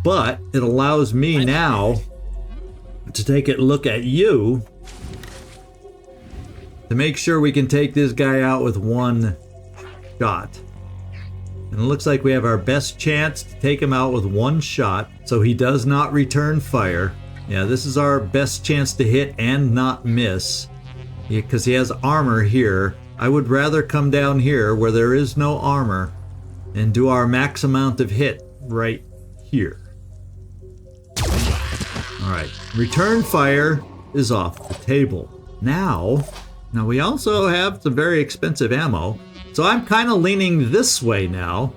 [SPEAKER 1] But it allows me now to take a look at you to make sure we can take this guy out with one shot. And it looks like we have our best chance to take him out with one shot, so he does not return fire. Yeah, this is our best chance to hit and not miss, because he has armor here. I would rather come down here where there is no armor and do our max amount of hit right here. Alright, return fire is off the table. Now we also have some very expensive ammo, so I'm kind of leaning this way now.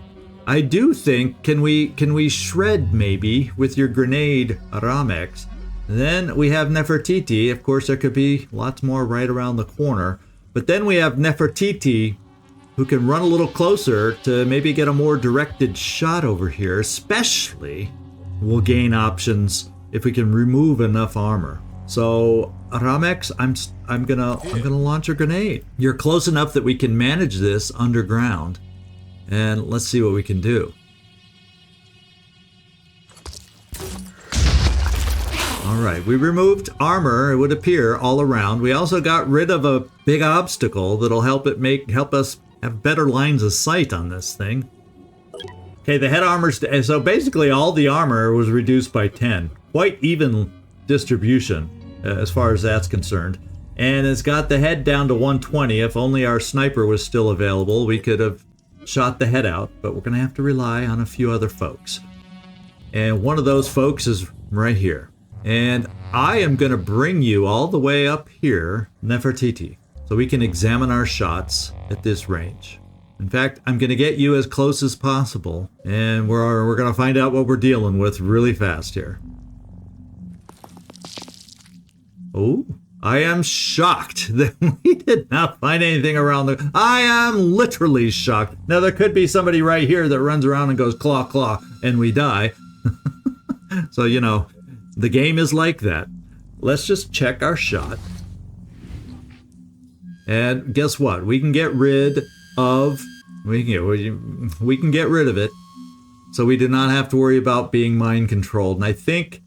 [SPEAKER 1] I do think, can we shred maybe with your grenade, Aramex? Then we have Nefertiti. Of course, there could be lots more right around the corner. But then we have Nefertiti, who can run a little closer to maybe get a more directed shot over here. Especially, we'll gain options if we can remove enough armor. So Ramex, I'm gonna launch a grenade. You're close enough that we can manage this underground, and let's see what we can do. All right, we removed armor, it would appear, all around. We also got rid of a big obstacle that'll help us have better lines of sight on this thing. Okay, the head armor's, so basically all the armor was reduced by 10. Quite even distribution as far as that's concerned. And it's got the head down to 120. If only our sniper was still available, we could have shot the head out, but we're gonna have to rely on a few other folks. And one of those folks is right here. And I am gonna bring you all the way up here, Nefertiti, so we can examine our shots at this range. In fact, I'm gonna get you as close as possible, and we're gonna find out what we're dealing with really fast here. Oh, I am shocked that we did not find anything around the... I am literally shocked. Now, there could be somebody right here that runs around and goes claw, claw, and we die. So, you know, the game is like that. Let's just check our shot. And guess what? We can get rid of... We can get rid of it. So we do not have to worry about being mind controlled. And I think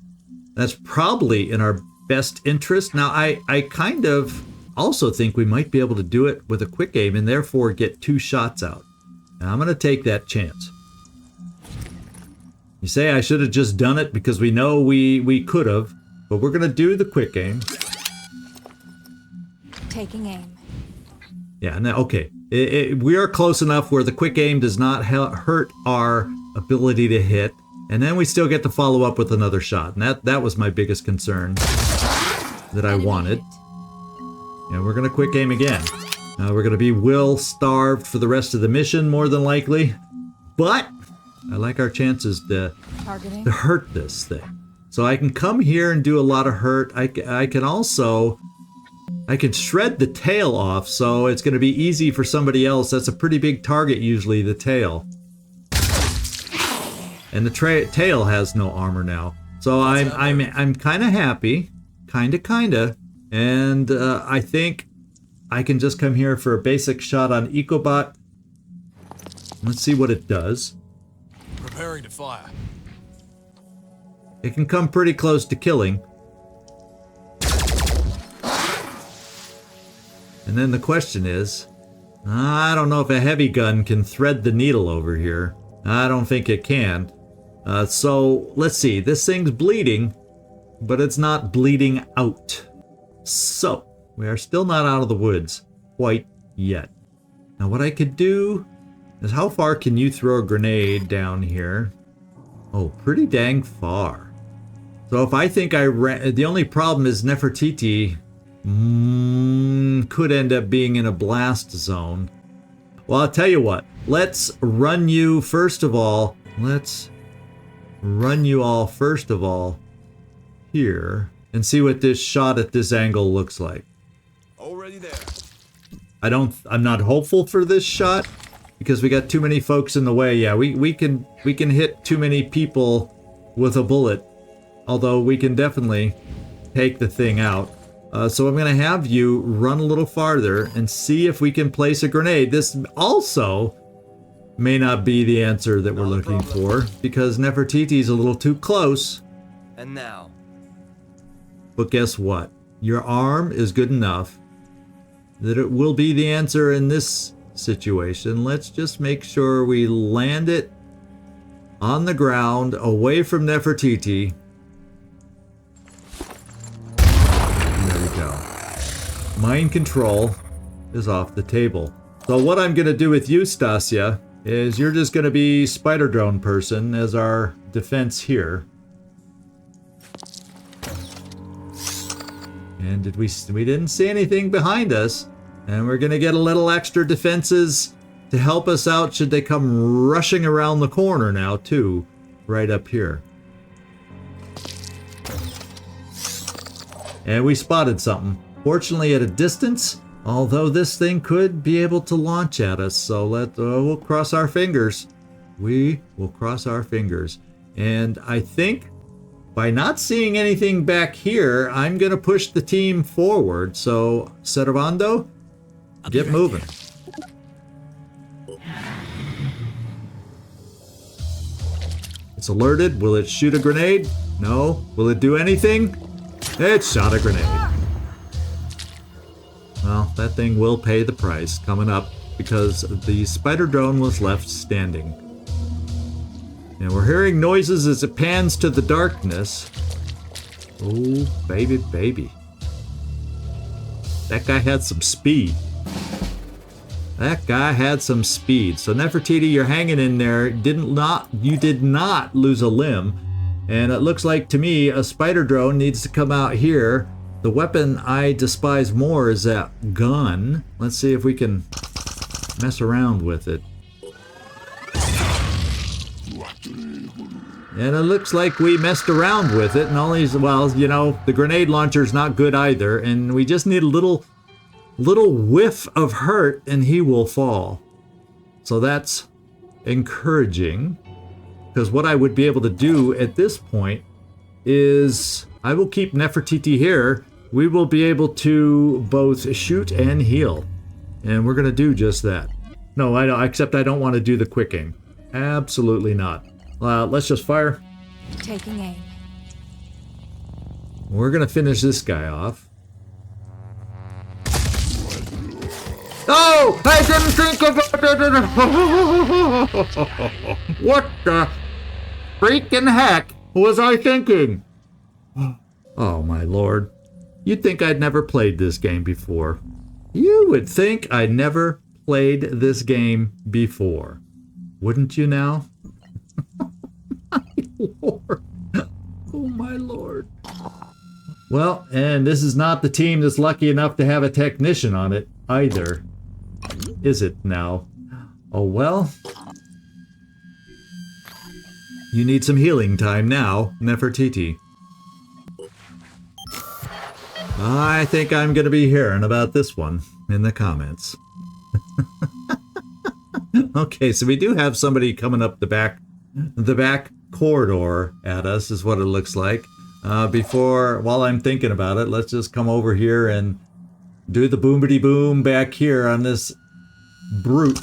[SPEAKER 1] that's probably in our best interest. Now, I kind of also think we might be able to do it with a quick aim and therefore get 2 shots out. And I'm going to take that chance. You say I should have just done it because we know we could have, but we're going to do the quick aim.
[SPEAKER 4] Taking aim.
[SPEAKER 1] Yeah, now, okay. We are close enough where the quick aim does not hurt our ability to hit. And then we still get to follow up with another shot. And that was my biggest concern that I wanted. And we're going to quick aim again. We're going to be will-starved for the rest of the mission, more than likely. But I like our chances to hurt this thing. So I can come here and do a lot of hurt. I can also... I can shred the tail off, so it's going to be easy for somebody else. That's a pretty big target usually, the tail. And the tail has no armor now. So I'm kind of happy. Kinda. And I think I can just come here for a basic shot on Ecobot. Let's see what it does.
[SPEAKER 5] Preparing to fire.
[SPEAKER 1] It can come pretty close to killing. And then the question is, I don't know if a heavy gun can thread the needle over here. I don't think it can. So let's see, this thing's bleeding, but it's not bleeding out. So we are still not out of the woods quite yet. Now what I could do is, how far can you throw a grenade down here? Oh, pretty dang far. So if I think I ran, the only problem is Nefertiti could end up being in a blast zone. Well, I'll tell you what. Let's run you first of all. Let's run you all first of all here and see what this shot at this angle looks like.
[SPEAKER 5] Already there.
[SPEAKER 1] I'm not hopeful for this shot because we got too many folks in the way. Yeah, we can hit too many people with a bullet. Although we can definitely take the thing out. So I'm going to have you run a little farther and see if we can place a grenade. This also may not be the answer that we're looking for because Nefertiti's a little too close.
[SPEAKER 6] And now.
[SPEAKER 1] But guess what? Your arm is good enough that it will be the answer in this situation. Let's just make sure we land it on the ground away from Nefertiti. Mind control is off the table. So what I'm going to do with you, Stasia, is you're just going to be spider drone person as our defense here. And we didn't see anything behind us. And we're going to get a little extra defenses to help us out should they come rushing around the corner now too, right up here. And we spotted something. Fortunately, at a distance, Although this thing could be able to launch at us, so we'll cross our fingers. We will cross our fingers. And I think by not seeing anything back here, I'm going to push the team forward. So, Servando, get moving. It's alerted. Will it shoot a grenade? No. Will it do anything? It shot a grenade. Well, that thing will pay the price coming up because the spider drone was left standing. And we're hearing noises as it pans to the darkness. Oh, baby, baby. That guy had some speed. That guy had some speed. So Nefertiti, you're hanging in there. You did not lose a limb. And it looks like to me a spider drone needs to come out here. The weapon I despise more is that gun. Let's see if we can mess around with it. And it looks like we messed around with it, and well, you know, the grenade launcher's not good either, and we just need a little whiff of hurt and he will fall. So that's encouraging, because what I would be able to do at this point is I will keep Nefertiti here. We will be able to both shoot and heal, and we're going to do just that. No, I don't, except I don't want to do the quick aim. Absolutely not. Let's just fire.
[SPEAKER 4] Taking aim.
[SPEAKER 1] We're going to finish this guy off. Oh! I didn't think about it! What the freaking heck was I thinking? Oh my lord. You'd think I'd never played this game before. You would think I'd never played this game before. Wouldn't you now? My lord. Oh my lord. Well, and this is not the team that's lucky enough to have a technician on it either. Is it now? Oh well. You need some healing time now, Nefertiti. I think I'm going to be hearing about this one in the comments. Okay, so we do have somebody coming up the back corridor at us, is what it looks like. While I'm thinking about it, let's just come over here and do the boomity boom back here on this brute.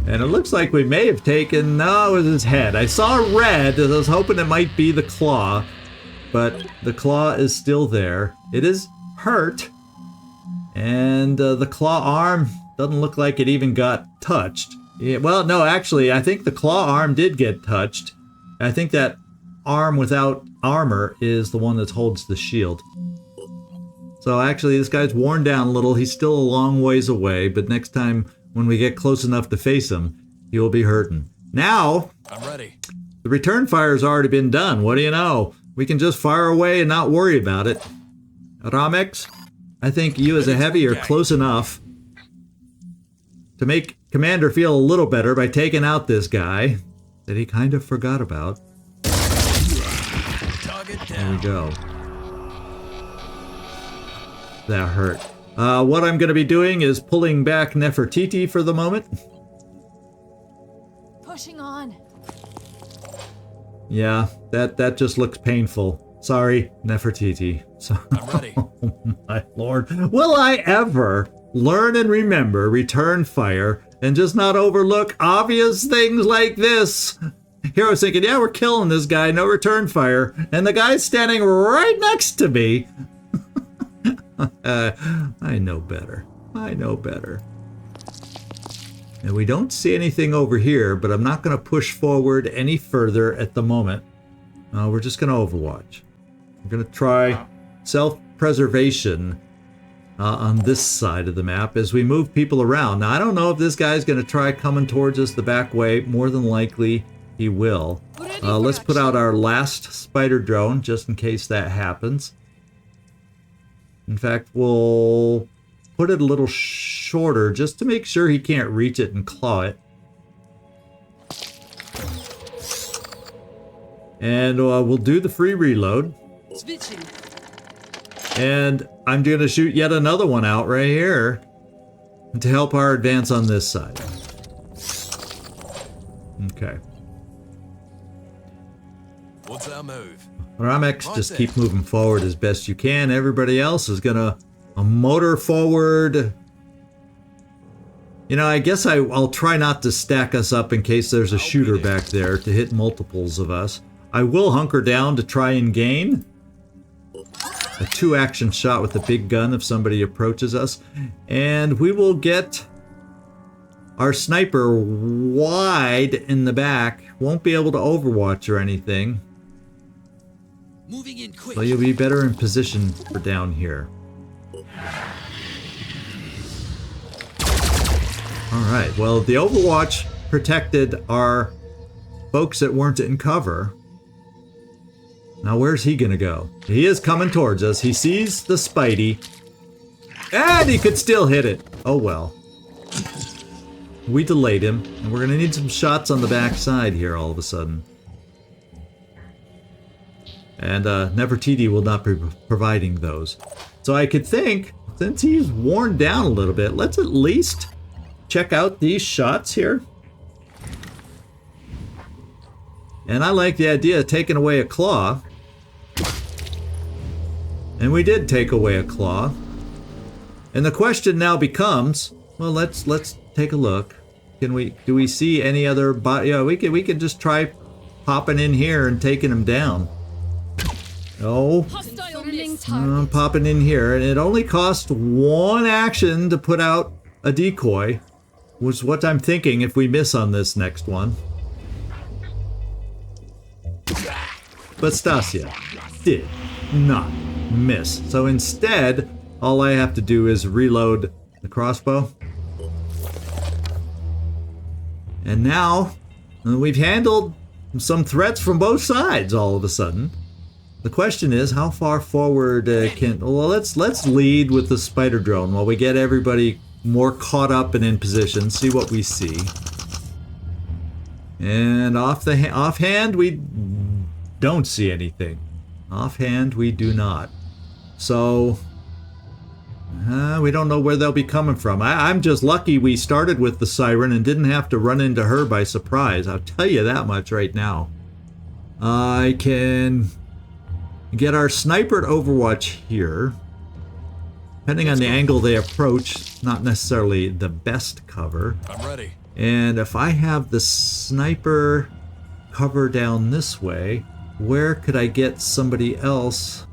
[SPEAKER 1] And it looks like we may have taken, no, it was his head. I saw red, and I was hoping it might be the claw, but the claw is still there. It is hurt, and the claw arm doesn't look like it even got touched. Yeah, well, no, actually, I think the claw arm did get touched. I think that arm without armor is the one that holds the shield. So actually, this guy's worn down a little. He's still a long ways away, but next time when we get close enough to face him, he will be hurting. Now,
[SPEAKER 5] I'm ready.
[SPEAKER 1] The return fire's already been done. What do you know? We can just fire away and not worry about it. Ramex, I think you as a heavy are close enough to make Commander feel a little better by taking out this guy that he kind of forgot about. There we go. That hurt. What I'm going to be doing is pulling back Nefertiti for the moment.
[SPEAKER 4] Pushing on.
[SPEAKER 1] Yeah, that just looks painful. Sorry, Nefertiti.
[SPEAKER 5] I'm ready.
[SPEAKER 1] Oh my lord. Will I ever learn and remember return fire and just not overlook obvious things like this? Here I was thinking, yeah, we're killing this guy, no return fire. And the guy's standing right next to me. I know better. I know better. And we don't see anything over here, but I'm not going to push forward any further at the moment. We're just going to overwatch. We're going to try self-preservation on this side of the map as we move people around. Now, I don't know if this guy's going to try coming towards us the back way. More than likely, he will. Let's put out our last spider drone just in case that happens. In fact, we'll put it a little shorter just to make sure he can't reach it and claw it. And we'll do the free reload.
[SPEAKER 2] Switching.
[SPEAKER 1] And I'm going to shoot yet another one out right here to help our advance on this side. Okay.
[SPEAKER 5] What's our move?
[SPEAKER 1] Ramex,
[SPEAKER 5] Right
[SPEAKER 1] just
[SPEAKER 5] there.
[SPEAKER 1] keep moving forward as best you can. Everybody else is going to motor forward. You know, I guess I'll try not to stack us up in case there's a shooter back there to hit multiples of us. I will hunker down to try and gain a 2-action shot with the big gun if somebody approaches us. And we will get our sniper wide in the back. Won't be able to overwatch or anything.
[SPEAKER 2] Moving in quick.
[SPEAKER 1] So you'll be better in position for down here. Alright, well, the overwatch protected our folks that weren't in cover. Now where's he gonna go? He is coming towards us. He sees the Spidey. And he could still hit it. Oh well. We delayed him, and we're gonna need some shots on the back side here all of a sudden. And Nefertiti will not be providing those. So I could think, since he's worn down a little bit, let's at least check out these shots here. And I like the idea of taking away a claw. And we did take away a claw. And the question now becomes, well, let's take a look. Do we see any other body? Yeah, we could just try popping in here and taking them down. Oh,
[SPEAKER 4] Confirming
[SPEAKER 1] I'm
[SPEAKER 4] target.
[SPEAKER 1] popping in here, and it only cost 1 action to put out a decoy. Was what I'm thinking if we miss on this next one. But Stasia did not miss. So instead, all I have to do is reload the crossbow. And now, we've handled some threats from both sides all of a sudden. The question is, how far forward can... Well, let's lead with the spider drone while we get everybody more caught up and in position, see what we see. And offhand, we don't see anything. Offhand, we do not. So, we don't know where they'll be coming from. I'm just lucky we started with the siren and didn't have to run into her by surprise. I'll tell you that much right now. I can get our sniper to overwatch here. Depending on the angle they approach, not necessarily the best cover.
[SPEAKER 5] I'm ready.
[SPEAKER 1] And if I have the sniper cover down this way, where could I get somebody else?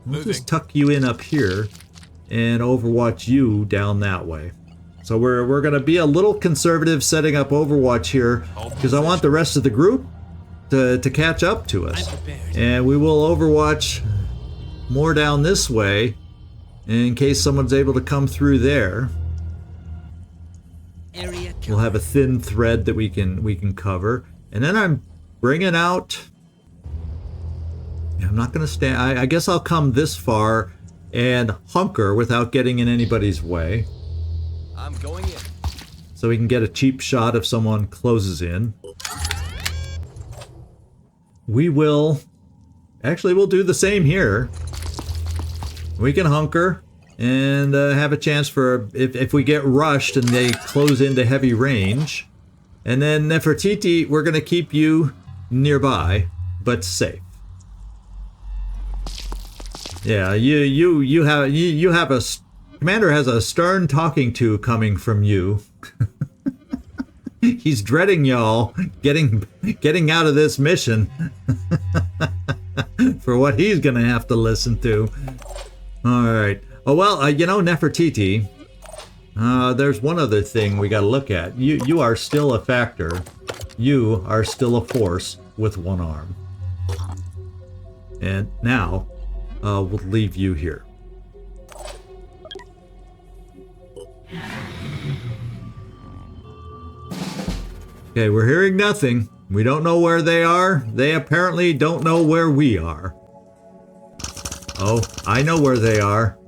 [SPEAKER 1] We'll just tuck you in up here and overwatch you down that way. So we're going to be a little conservative setting up overwatch here because I want the rest of the group to catch up to us. And we will overwatch more down this way in case someone's able to come through there.
[SPEAKER 2] Area
[SPEAKER 1] We'll have a thin thread that we can cover. And then I'm bringing out... I'm not going to stand... I guess I'll come this far and hunker without getting in anybody's way.
[SPEAKER 5] I'm going in.
[SPEAKER 1] So we can get a cheap shot if someone closes in. We will... Actually, we'll do the same here. We can hunker and have a chance for... If we get rushed and they close into heavy range. And then Nefertiti, we're going to keep you nearby, but safe. Yeah, you have a... Commander has a stern talking to coming from you. He's dreading y'all getting out of this mission for what he's gonna have to listen to. All right. Oh well, you know, Nefertiti. There's one other thing we got to look at. You are still a factor. You are still a force with one arm. And now, we'll leave you here. Okay, we're hearing nothing. We don't know where they are. They apparently don't know where we are. Oh, I know where they are.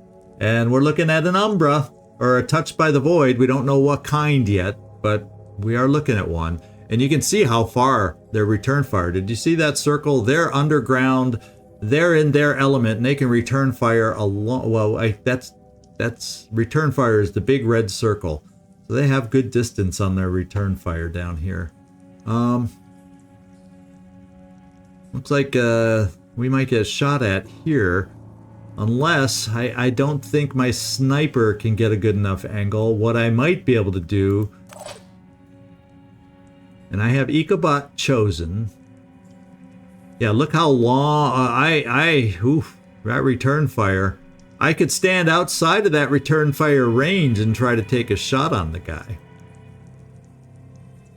[SPEAKER 1] And we're looking at an Umbra, or a Touched by the Void. We don't know what kind yet, but we are looking at one. And you can see how far their return fire. Did you see that circle? They're underground they're in their element and they can return fire along. Well, that's return fire is the big red circle. So they have good distance on their return fire down here. Looks like we might get shot at here. Unless I don't think my sniper can get a good enough angle. What I might be able to do, and I have Ecobot chosen. Yeah, look how long that return fire. I could stand outside of that return fire range and try to take a shot on the guy.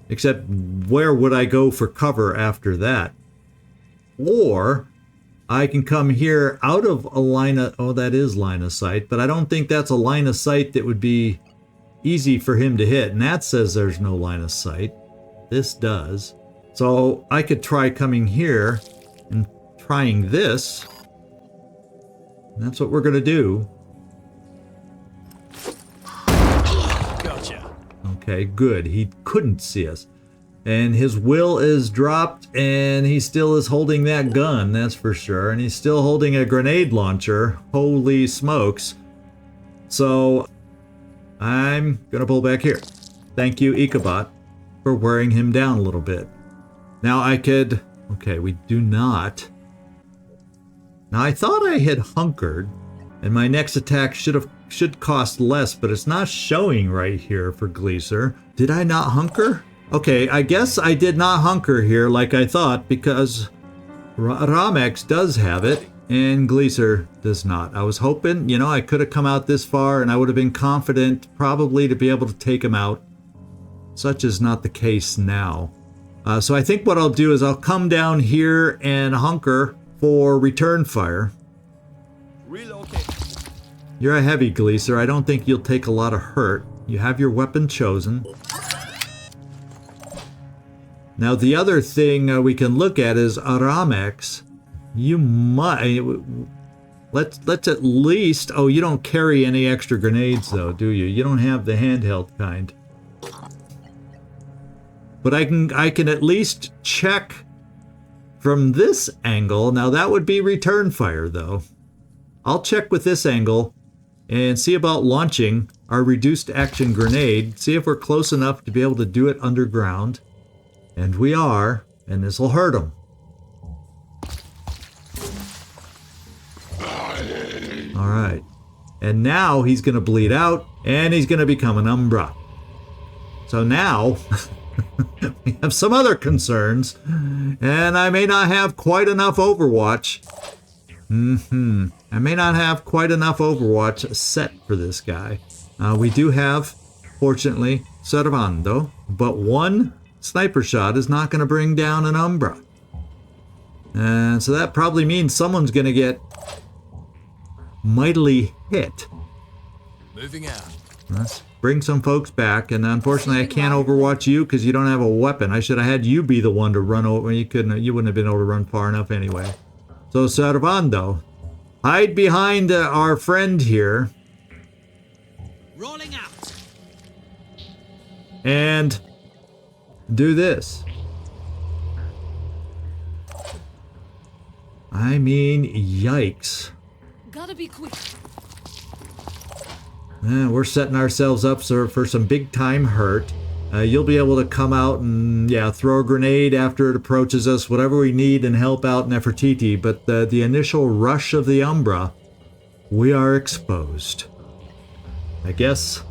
[SPEAKER 1] Except where would I go for cover after that? Or I can come here out of a line of, oh, that is line of sight, but I don't think that's a line of sight that would be easy for him to hit. And that says there's no line of sight. This does. So I could try coming here and trying this. And that's what we're going to do.
[SPEAKER 5] Gotcha.
[SPEAKER 1] Okay, good. He couldn't see us. And his will is dropped, and he still is holding that gun, that's for sure. And he's still holding a grenade launcher. Holy smokes. So, I'm gonna pull back here. Thank you, Ecobot, for wearing him down a little bit. Now I could... Okay, we do not. Now I thought I had hunkered, and my next attack should cost less, but it's not showing right here for Gleeser. Did I not hunker? Okay, I guess I did not hunker here like I thought, because Ramex does have it and Gleeser does not. I was hoping, you know, I could have come out this far and I would have been confident probably to be able to take him out. Such is not the case now. So I think what I'll do is I'll come down here and hunker for return fire.
[SPEAKER 5] Relocate.
[SPEAKER 1] You're a heavy, Gleeser. I don't think you'll take a lot of hurt. You have your weapon chosen. Now the other thing we can look at is Aramex. You might... Let's at least... Oh, you don't carry any extra grenades though, do you? You don't have the handheld kind. But I can at least check from this angle. Now that would be return fire though. I'll check with this angle and see about launching our reduced action grenade. See if we're close enough to be able to do it underground. And we are, and this will hurt him. All right. And now he's going to bleed out, and he's going to become an Umbra. So now, we have some other concerns, and I may not have quite enough Overwatch. I may not have quite enough Overwatch set for this guy. We do have, fortunately, Servando, but one sniper shot is not going to bring down an Umbra. And so that probably means someone's going to get mightily hit.
[SPEAKER 5] Moving out.
[SPEAKER 1] Let's bring some folks back. And unfortunately, I can't overwatch you because you don't have a weapon. I should have had you be the one to run over. You wouldn't have been able to run far enough anyway. So Servando, hide behind our friend here.
[SPEAKER 2] Rolling out.
[SPEAKER 1] And do this. I mean, yikes.
[SPEAKER 4] Gotta be quick.
[SPEAKER 1] We're setting ourselves up for some big time hurt. You'll be able to come out and, yeah, throw a grenade after it approaches us, whatever we need, and help out Nefertiti. But the initial rush of the Umbra, we are exposed. I guess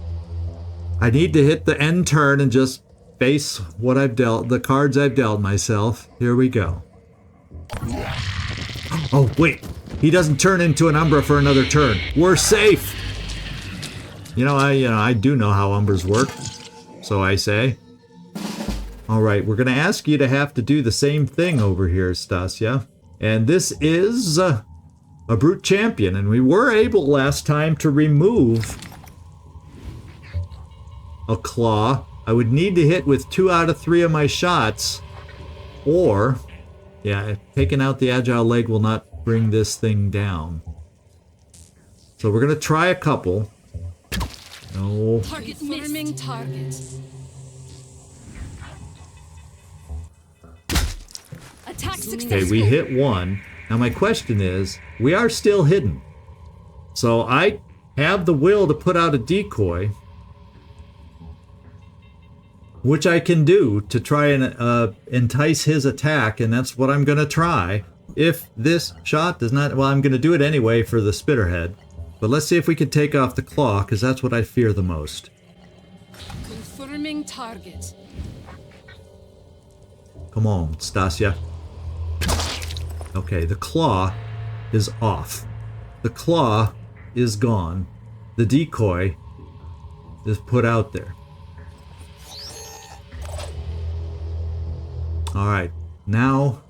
[SPEAKER 1] I need to hit the end turn and just face what I've dealt, the cards I've dealt myself. Here we go. Oh, wait. He doesn't turn into an Umbra for another turn. We're safe. I do know how Umbras work. So I say. All right, we're going to ask you to have to do the same thing over here, Stasia. And this is a brute champion. And we were able last time to remove a claw. I would need to hit with 2 out of 3 of my shots. Or, yeah, taking out the agile leg will not bring this thing down. So we're going to try a couple. No.
[SPEAKER 4] Target confirming target. Attack successful.
[SPEAKER 1] Okay, we hit one. Now my question is, we are still hidden. So I have the will to put out a decoy, which I can do to try and entice his attack, and that's what I'm going to try. If this shot does not... Well, I'm going to do it anyway for the spitterhead. But let's see if we can take off the claw, because that's what I fear the most.
[SPEAKER 4] Confirming target.
[SPEAKER 1] Come on, Stasia. Okay, the claw is off. The claw is gone. The decoy is put out there. Alright, now,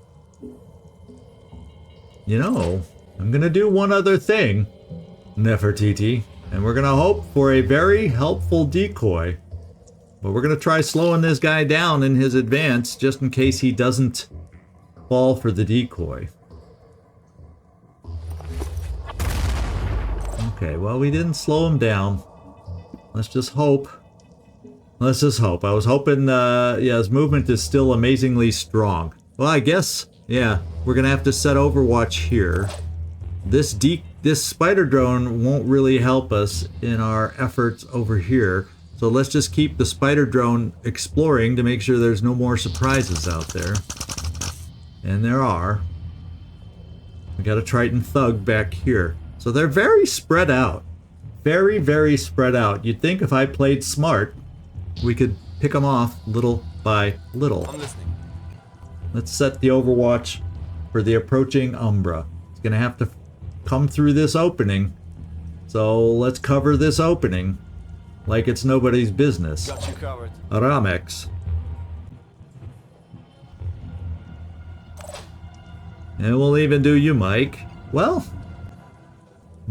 [SPEAKER 1] you know, I'm going to do one other thing, Nefertiti, and we're going to hope for a very helpful decoy. But we're going to try slowing this guy down in his advance, just in case he doesn't fall for the decoy. Okay, well, we didn't slow him down. Let's just hope. Let's just hope. I was hoping, yeah, his movement is still amazingly strong. Well, I guess, yeah, we're going to have to set Overwatch here. This spider drone won't really help us in our efforts over here. So let's just keep the spider drone exploring to make sure there's no more surprises out there. And there are. We got a Triton Thug back here. So they're very spread out. Very, very spread out. You'd think if I played smart, we could pick them off little by little.
[SPEAKER 5] I'm listening.
[SPEAKER 1] Let's set the Overwatch for the approaching Umbra. It's going to have to come through this opening. So let's cover this opening like it's nobody's business.
[SPEAKER 5] Got you covered.
[SPEAKER 1] Ramex. And we'll even do you, Mike. Well,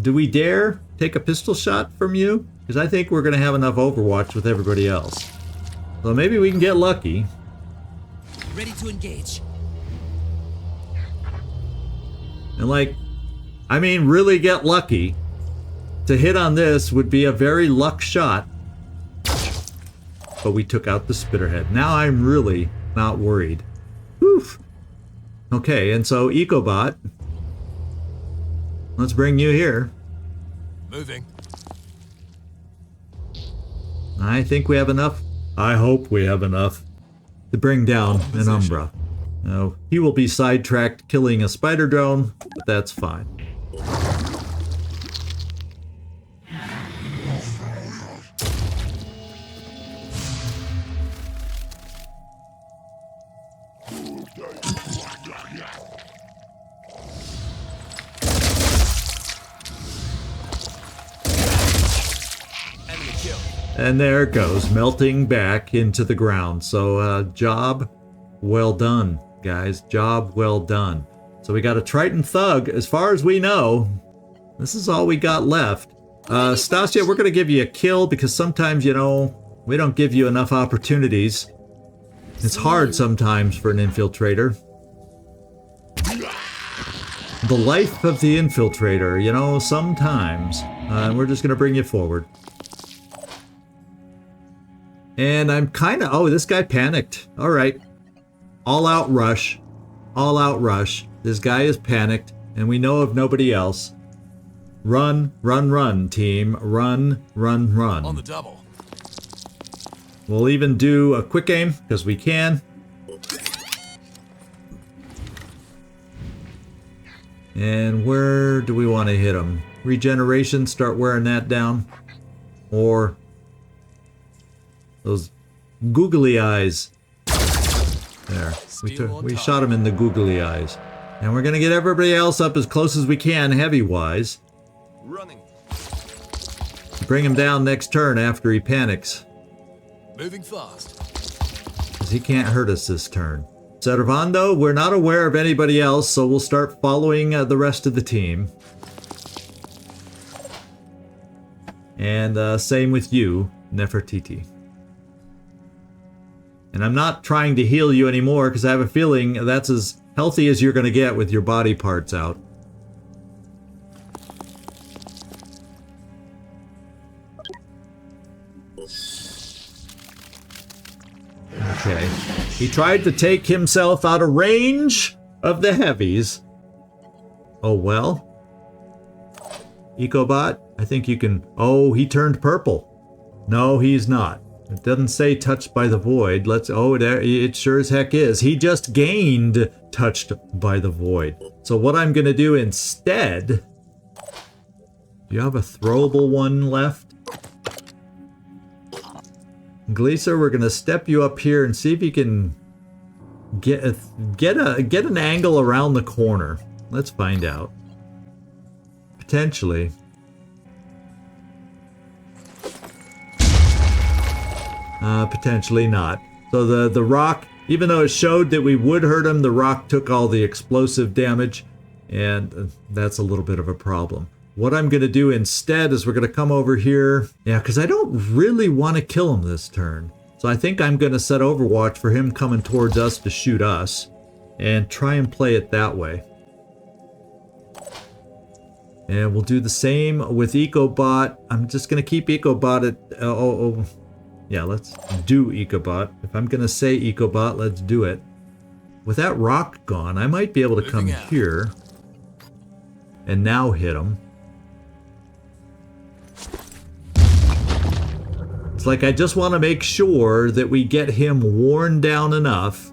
[SPEAKER 1] do we dare take a pistol shot from you? Because I think we're going to have enough Overwatch with everybody else. So maybe we can get lucky.
[SPEAKER 2] Ready to engage.
[SPEAKER 1] And like, I mean, really get lucky. To hit on this would be a very luck shot. But we took out the spitterhead. Now I'm really not worried. Whew. Okay, and so EcoBot. Let's bring you here.
[SPEAKER 5] Moving.
[SPEAKER 1] I think we have enough. I hope we have enough to bring down an Umbra. Now, he will be sidetracked killing a spider drone, but that's fine.
[SPEAKER 5] Enemy kill.
[SPEAKER 1] And there it goes, melting back into the ground. So, job well done, guys. Job well done. So we got a Triton Thug. As far as we know, this is all we got left. Stasia, we're going to give you a kill because sometimes, you know, we don't give you enough opportunities. It's hard sometimes for an infiltrator. The life of the infiltrator, you know, sometimes. And we're just going to bring you forward. And I'm kind of... Oh, this guy panicked. All right. All out rush. All out rush. This guy is panicked. And we know of nobody else. Run, run, run, team. Run, run, run.
[SPEAKER 5] On the double.
[SPEAKER 1] We'll even do a quick aim, because we can. And where do we want to hit him? Regeneration, start wearing that down. Or those googly eyes. There. We shot him in the googly eyes. And we're going to get everybody else up as close as we can, heavy-wise.
[SPEAKER 5] Running.
[SPEAKER 1] Bring him down next turn after he panics.
[SPEAKER 5] Moving fast.
[SPEAKER 1] Because he can't hurt us this turn. Servando, we're not aware of anybody else, so we'll start following the rest of the team. And same with you, Nefertiti. And I'm not trying to heal you anymore because I have a feeling that's as healthy as you're going to get with your body parts out. Okay. He tried to take himself out of range of the heavies. Oh well. Ecobot, I think you can... Oh, he turned purple. No, he's not. It doesn't say touched by the void. Oh, it sure as heck is. He just gained touched by the void. So what I'm going to do instead... Do you have a throwable one left? Gleaser, we're going to step you up here and see if you can get an angle around the corner. Let's find out. Potentially. Potentially not. So the rock, even though it showed that we would hurt him, the rock took all the explosive damage, and that's a little bit of a problem. What I'm going to do instead is we're going to come over here. Yeah, because I don't really want to kill him this turn. So I think I'm going to set Overwatch for him coming towards us to shoot us, and try and play it that way. And we'll do the same with Ecobot. I'm just going to keep Ecobot at... Yeah, let's do Ecobot. If I'm going to say Ecobot, let's do it. With that rock gone, I might be able to come here and now hit him. It's like I just want to make sure that we get him worn down enough.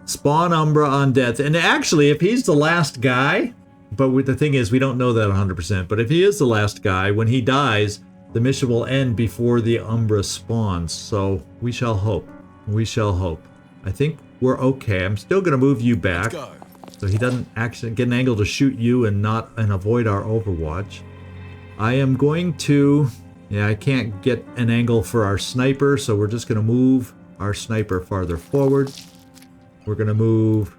[SPEAKER 1] Spawn Umbra on death. And actually, if he's the last guy, but the thing is, we don't know that 100%, but if he is the last guy, when he dies, the mission will end before the Umbra spawns, so we shall hope. We shall hope. I think we're okay. I'm still going to move you back, so he doesn't actually get an angle to shoot you and avoid our Overwatch. I am going to... Yeah, I can't get an angle for our sniper, so we're just going to move our sniper farther forward. We're going to move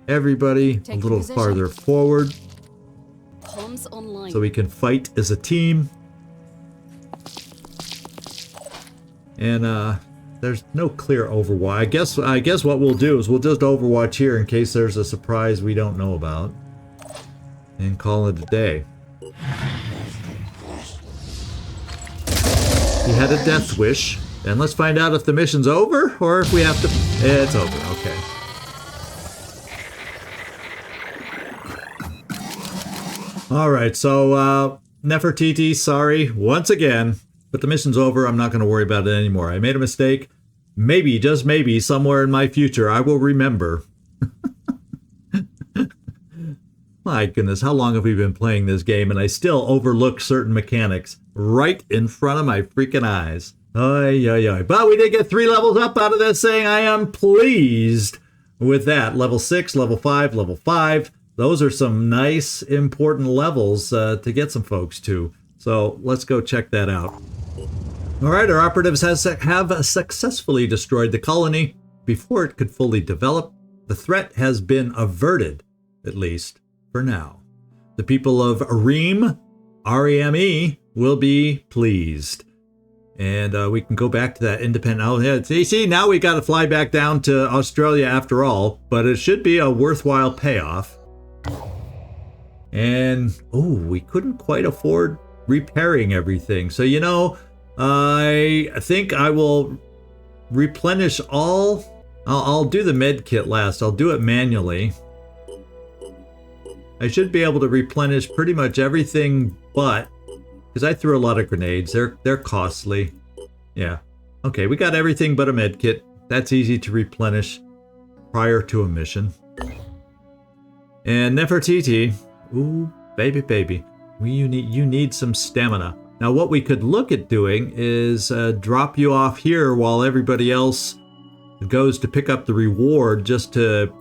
[SPEAKER 1] everybody a little farther forward, so we can fight as a team. And there's no clear Overwatch. I guess what we'll do is we'll just Overwatch here in case there's a surprise we don't know about, and call it a day. He had a death wish, and let's find out if the mission's over or if we have to... It's over. Okay. All right. So Nefertiti, sorry once again. But the mission's over. I'm not going to worry about it anymore. I made a mistake. Maybe, just maybe, somewhere in my future, I will remember. My goodness, how long have we been playing this game and I still overlook certain mechanics right in front of my freaking eyes. Oy, oy, oy. But we did get 3 levels up out of this thing. I am pleased with that. Level 6, level 5, level 5. Those are some nice, important levels to get some folks to. So let's go check that out. All right, our operatives have successfully destroyed the colony before it could fully develop. The threat has been averted, at least for now. The people of Reme, R-E-M-E, will be pleased. And we can go back to that independent... Oh, yeah, see, now we got to fly back down to Australia after all, but it should be a worthwhile payoff. And, oh, we couldn't quite afford repairing everything. So, you know... I think I will replenish all... I'll do the med kit last. I'll do it manually. I should be able to replenish pretty much everything but... Because I threw a lot of grenades. They're costly. Yeah. Okay, we got everything but a med kit. That's easy to replenish prior to a mission. And Nefertiti... Ooh, baby. You need some stamina. Now what we could look at doing is drop you off here while everybody else goes to pick up the reward just to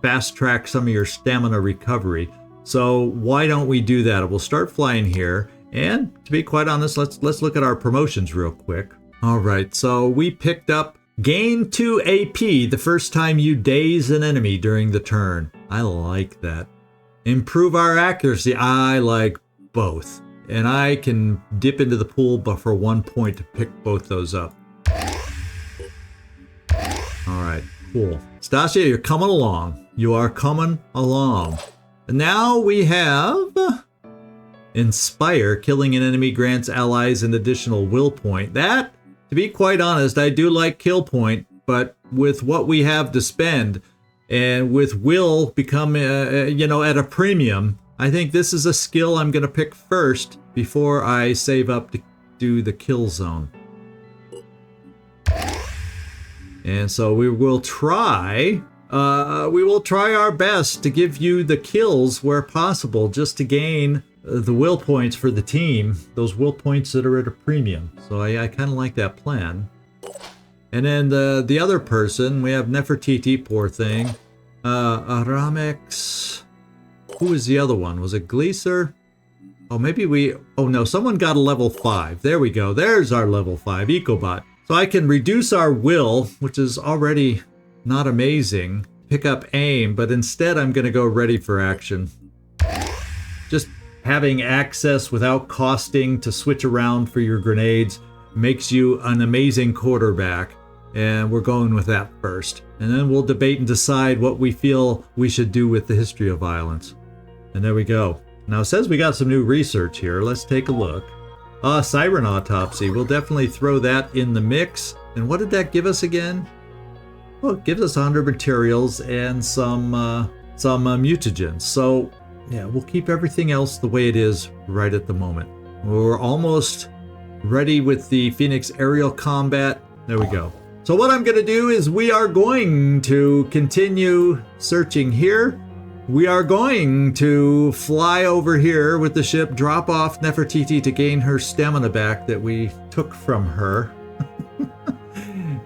[SPEAKER 1] fast track some of your stamina recovery. So why don't we do that? We'll start flying here, and to be quite honest, let's look at our promotions real quick. All right, so we picked up gain 2 AP the first time you daze an enemy during the turn. I like that. Improve our accuracy. I like both. And I can dip into the pool but for 1 point to pick both those up. All right, cool. Stasia, you're coming along. You are coming along. And now we have Inspire. Killing an enemy grants allies an additional will point. That, to be quite honest, I do like kill point, but with what we have to spend, and with will become, at a premium, I think this is a skill I'm going to pick first before I save up to do the kill zone. And so we will try our best to give you the kills where possible, just to gain the will points for the team, those will points that are at a premium. So I kind of like that plan. And then the other person, we have Nefertiti, poor thing. Aramex. Who was the other one? Was it Gleeser? Oh, oh no, someone got a level 5. There we go. There's our level 5 Ecobot. So I can reduce our will, which is already not amazing, pick up aim, but instead I'm going to go ready for action. Just having access without costing to switch around for your grenades makes you an amazing quarterback. And we're going with that first. And then we'll debate and decide what we feel we should do with the history of violence. And there we go. Now it says we got some new research here. Let's take a look. Siren Autopsy. We'll definitely throw that in the mix. And what did that give us again? Well, it gives us 100 materials and some mutagens. So yeah, we'll keep everything else the way it is right at the moment. We're almost ready with the Phoenix aerial combat. There we go. So what I'm going to do is we are going to continue searching here. We are going to fly over here with the ship, drop off Nefertiti to gain her stamina back that we took from her.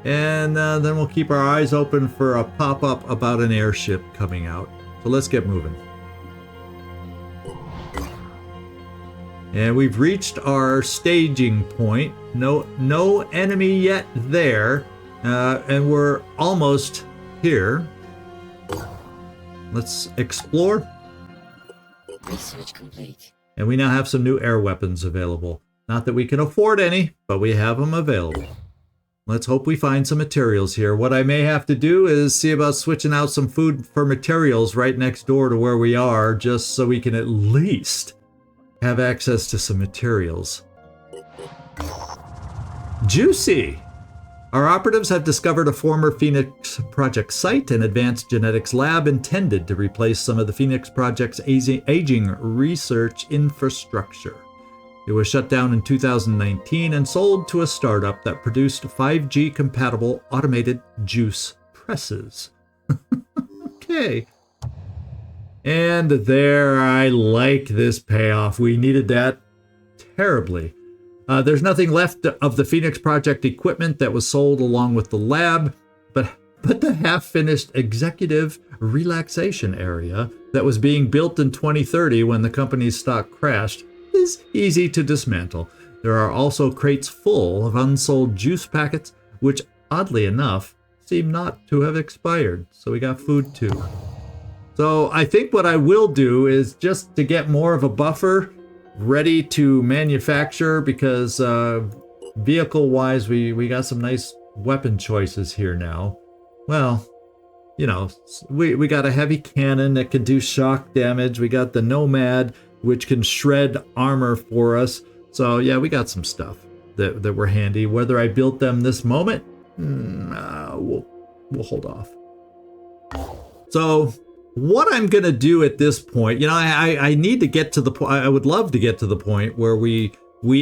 [SPEAKER 1] And then we'll keep our eyes open for a pop-up about an airship coming out. So let's get moving. And we've reached our staging point. No enemy yet there. And we're almost here. Let's explore.
[SPEAKER 6] Research complete.
[SPEAKER 1] And we now have some new air weapons available. Not that we can afford any, but we have them available. Let's hope we find some materials here. What I may have to do is see about switching out some food for materials right next door to where we are, just so we can at least have access to some materials. Juicy! Our operatives have discovered a former Phoenix Project site, an advanced genetics lab intended to replace some of the Phoenix Project's aging research infrastructure. It was shut down in 2019 and sold to a startup that produced 5G-compatible automated juice presses. Okay. And there, I like this payoff. We needed that terribly. There's nothing left of the Phoenix Project equipment that was sold along with the lab, but the half-finished executive relaxation area that was being built in 2030 when the company's stock crashed is easy to dismantle. There are also crates full of unsold juice packets, which, oddly enough, seem not to have expired. So we got food too. So I think what I will do is just to get more of a buffer ready to manufacture, because vehicle-wise, we got some nice weapon choices here now. Well, you know, we got a heavy cannon that can do shock damage. We got the Nomad, which can shred armor for us. So yeah, we got some stuff that were handy. Whether I built them this moment, we'll hold off. So what I'm going to do at this point, you know, I need to get to the point. I would love to get to the point where we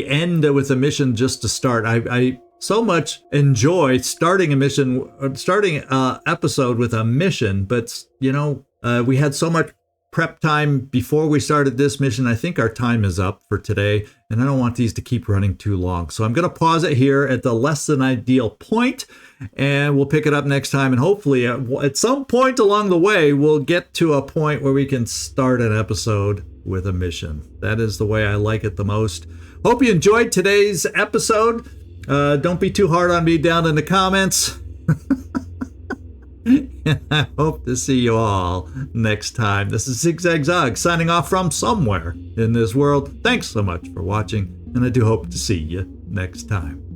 [SPEAKER 1] end with a mission just to start. I so much enjoy starting a mission, starting an episode with a mission, but you know, we had so much prep time before we started this mission. I think our time is up for today, and I don't want these to keep running too long. So I'm going to pause it here at the less than ideal point, and we'll pick it up next time. And hopefully at some point along the way, we'll get to a point where we can start an episode with a mission. That is the way I like it the most. Hope you enjoyed today's episode. Don't be too hard on me down in the comments. And I hope to see you all next time. This is ZigZagZog signing off from somewhere in this world. Thanks so much for watching, and I do hope to see you next time.